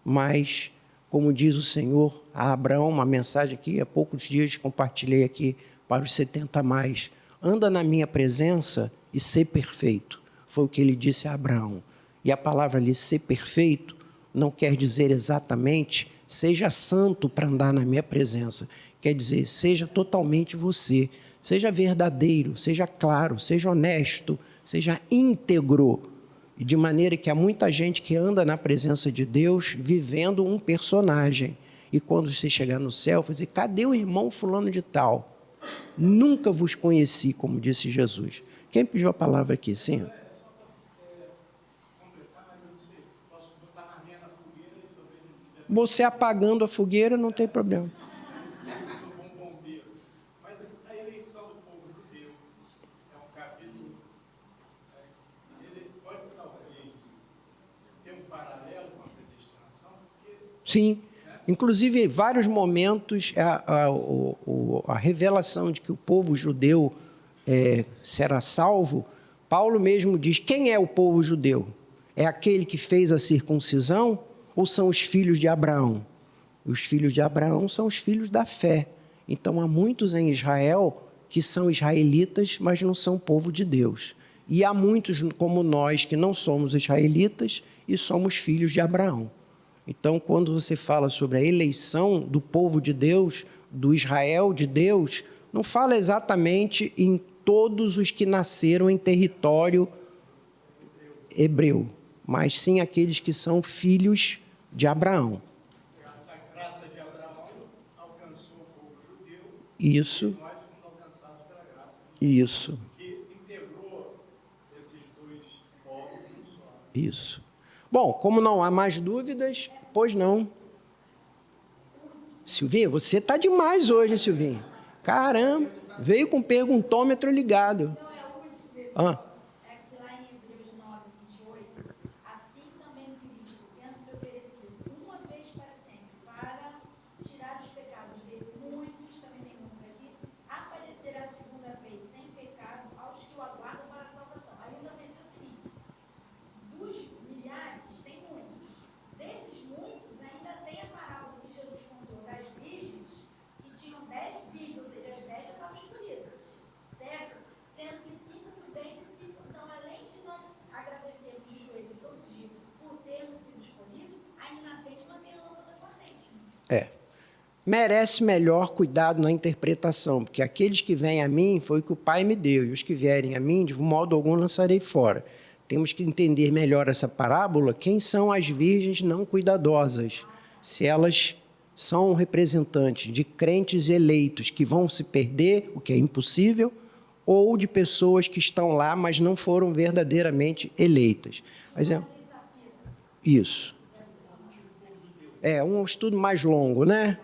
Mas, como diz o Senhor a Abraão, uma mensagem que há poucos dias compartilhei aqui para os 70 mais, anda na minha presença e ser perfeito. Foi o que ele disse a Abraão. E a palavra ali, ser perfeito, não quer dizer exatamente seja santo para andar na minha presença. Quer dizer, seja totalmente você. Seja verdadeiro, seja claro, seja honesto, seja íntegro. E de maneira que há muita gente que anda na presença de Deus vivendo um personagem. E quando você chegar no céu, vai dizer, cadê o irmão fulano de tal? Nunca vos conheci, como disse Jesus. Quem pediu a palavra aqui? Sim. Você apagando a fogueira não tem problema. Sim. Inclusive, em vários momentos, a revelação de que o povo judeu será salvo, Paulo mesmo diz, quem é o povo judeu? É aquele que fez a circuncisão ou são os filhos de Abraão? Os filhos de Abraão são os filhos da fé. Então, há muitos em Israel que são israelitas, mas não são povo de Deus. E há muitos como nós que não somos israelitas e somos filhos de Abraão. Então, quando você fala sobre a eleição do povo de Deus, do Israel de Deus, não fala exatamente em todos os que nasceram em território hebreu, mas sim aqueles que são filhos de Abraão. Essa graça de Abraão alcançou o povo judeu. Isso. E nós fomos alcançados pela graça de Deus. Isso. Que integrou esses dois povos num só. Isso. Bom, como não há mais dúvidas, pois não. Silvinha, você está demais hoje, hein, Silvinha? Caramba, veio com o perguntômetro ligado. Então é o último é que lá em Hebreus 9, 28, assim também Cristo, tendo se oferecido uma vez para sempre, para tirar os pecados dele, muitos, também tem muitos aqui, aparecerá a segunda vez sem pecado aos que o aguardam para a salvação. Ainda vai ser o seguinte, dos milhares, tem muitos. Desses muitos, ainda tem a parábola que Jesus contou das virgens, que tinham 10 virgens, ou seja, as 10 já estavam escolhidas, certo? Sendo que 5 prudentes e 5. Então, além de nós agradecermos de joelhos todo dia por termos sido escolhidos, ainda tem que manter a lâmpada corrente. Merece melhor cuidado na interpretação, porque aqueles que vêm a mim foi o que o Pai me deu, e os que vierem a mim, de modo algum, lançarei fora. Temos que entender melhor essa parábola, quem são as virgens não cuidadosas, se elas são representantes de crentes eleitos que vão se perder, o que é impossível, ou de pessoas que estão lá, mas não foram verdadeiramente eleitas. Mas isso. É um estudo mais longo, né?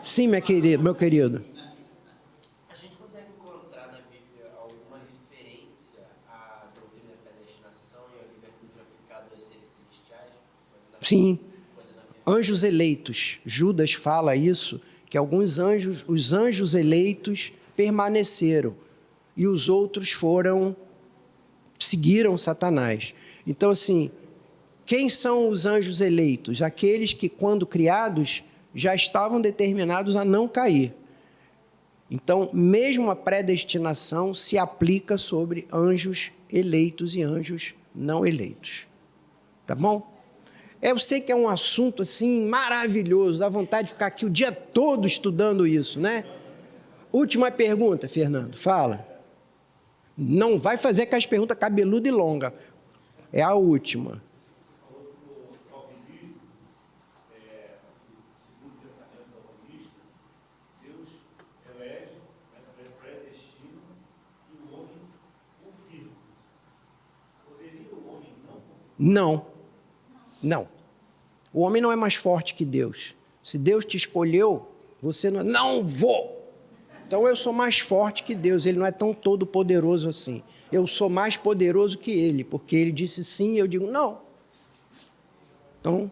Sim, meu querido. A gente consegue encontrar na Bíblia alguma referência à doutrina da predestinação e ao livre-arbítrio aplicado aos seres celestiais? Sim. Anjos eleitos. Judas fala isso, que alguns anjos, os anjos eleitos permaneceram e os outros seguiram Satanás. Então, assim, quem são os anjos eleitos? Aqueles que, quando criados, já estavam determinados a não cair. Então, mesmo a predestinação se aplica sobre anjos eleitos e anjos não eleitos. Tá bom? Eu sei que é um assunto assim maravilhoso, dá vontade de ficar aqui o dia todo estudando isso, né? Última pergunta, Fernando, fala. Não vai fazer aquelas perguntas cabeludas e longas. É a última. Não. Não. O homem não é mais forte que Deus. Se Deus te escolheu, você não... Não vou! Então eu sou mais forte que Deus. Ele não é tão todo poderoso assim. Eu sou mais poderoso que Ele, porque Ele disse sim e eu digo não. Então,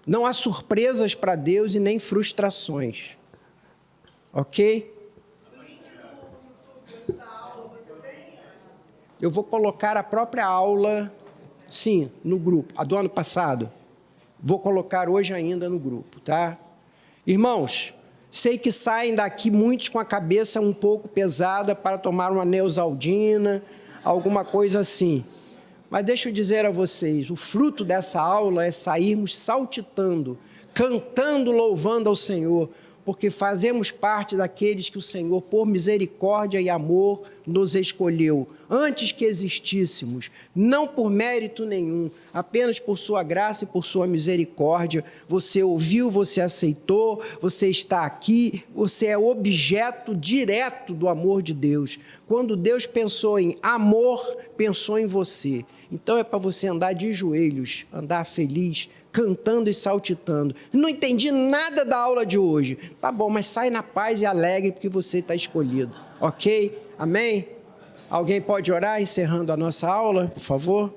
não há surpresas para Deus e nem frustrações. Ok? Eu vou colocar a própria aula... Sim, no grupo. A do ano passado. Vou colocar hoje ainda no grupo, tá? Irmãos, sei que saem daqui muitos com a cabeça um pouco pesada para tomar uma Neosaldina, alguma coisa assim. Mas deixa eu dizer a vocês, o fruto dessa aula é sairmos saltitando, cantando, louvando ao Senhor, porque fazemos parte daqueles que o Senhor, por misericórdia e amor, nos escolheu, antes que existíssemos, não por mérito nenhum, apenas por sua graça e por sua misericórdia. Você ouviu, você aceitou, você está aqui, você é objeto direto do amor de Deus. Quando Deus pensou em amor, pensou em você. Então é para você andar de joelhos, andar feliz, cantando e saltitando. Não entendi nada da aula de hoje. Tá bom, mas sai na paz e alegre porque você está escolhido. Ok? Amém? Alguém pode orar encerrando a nossa aula, por favor?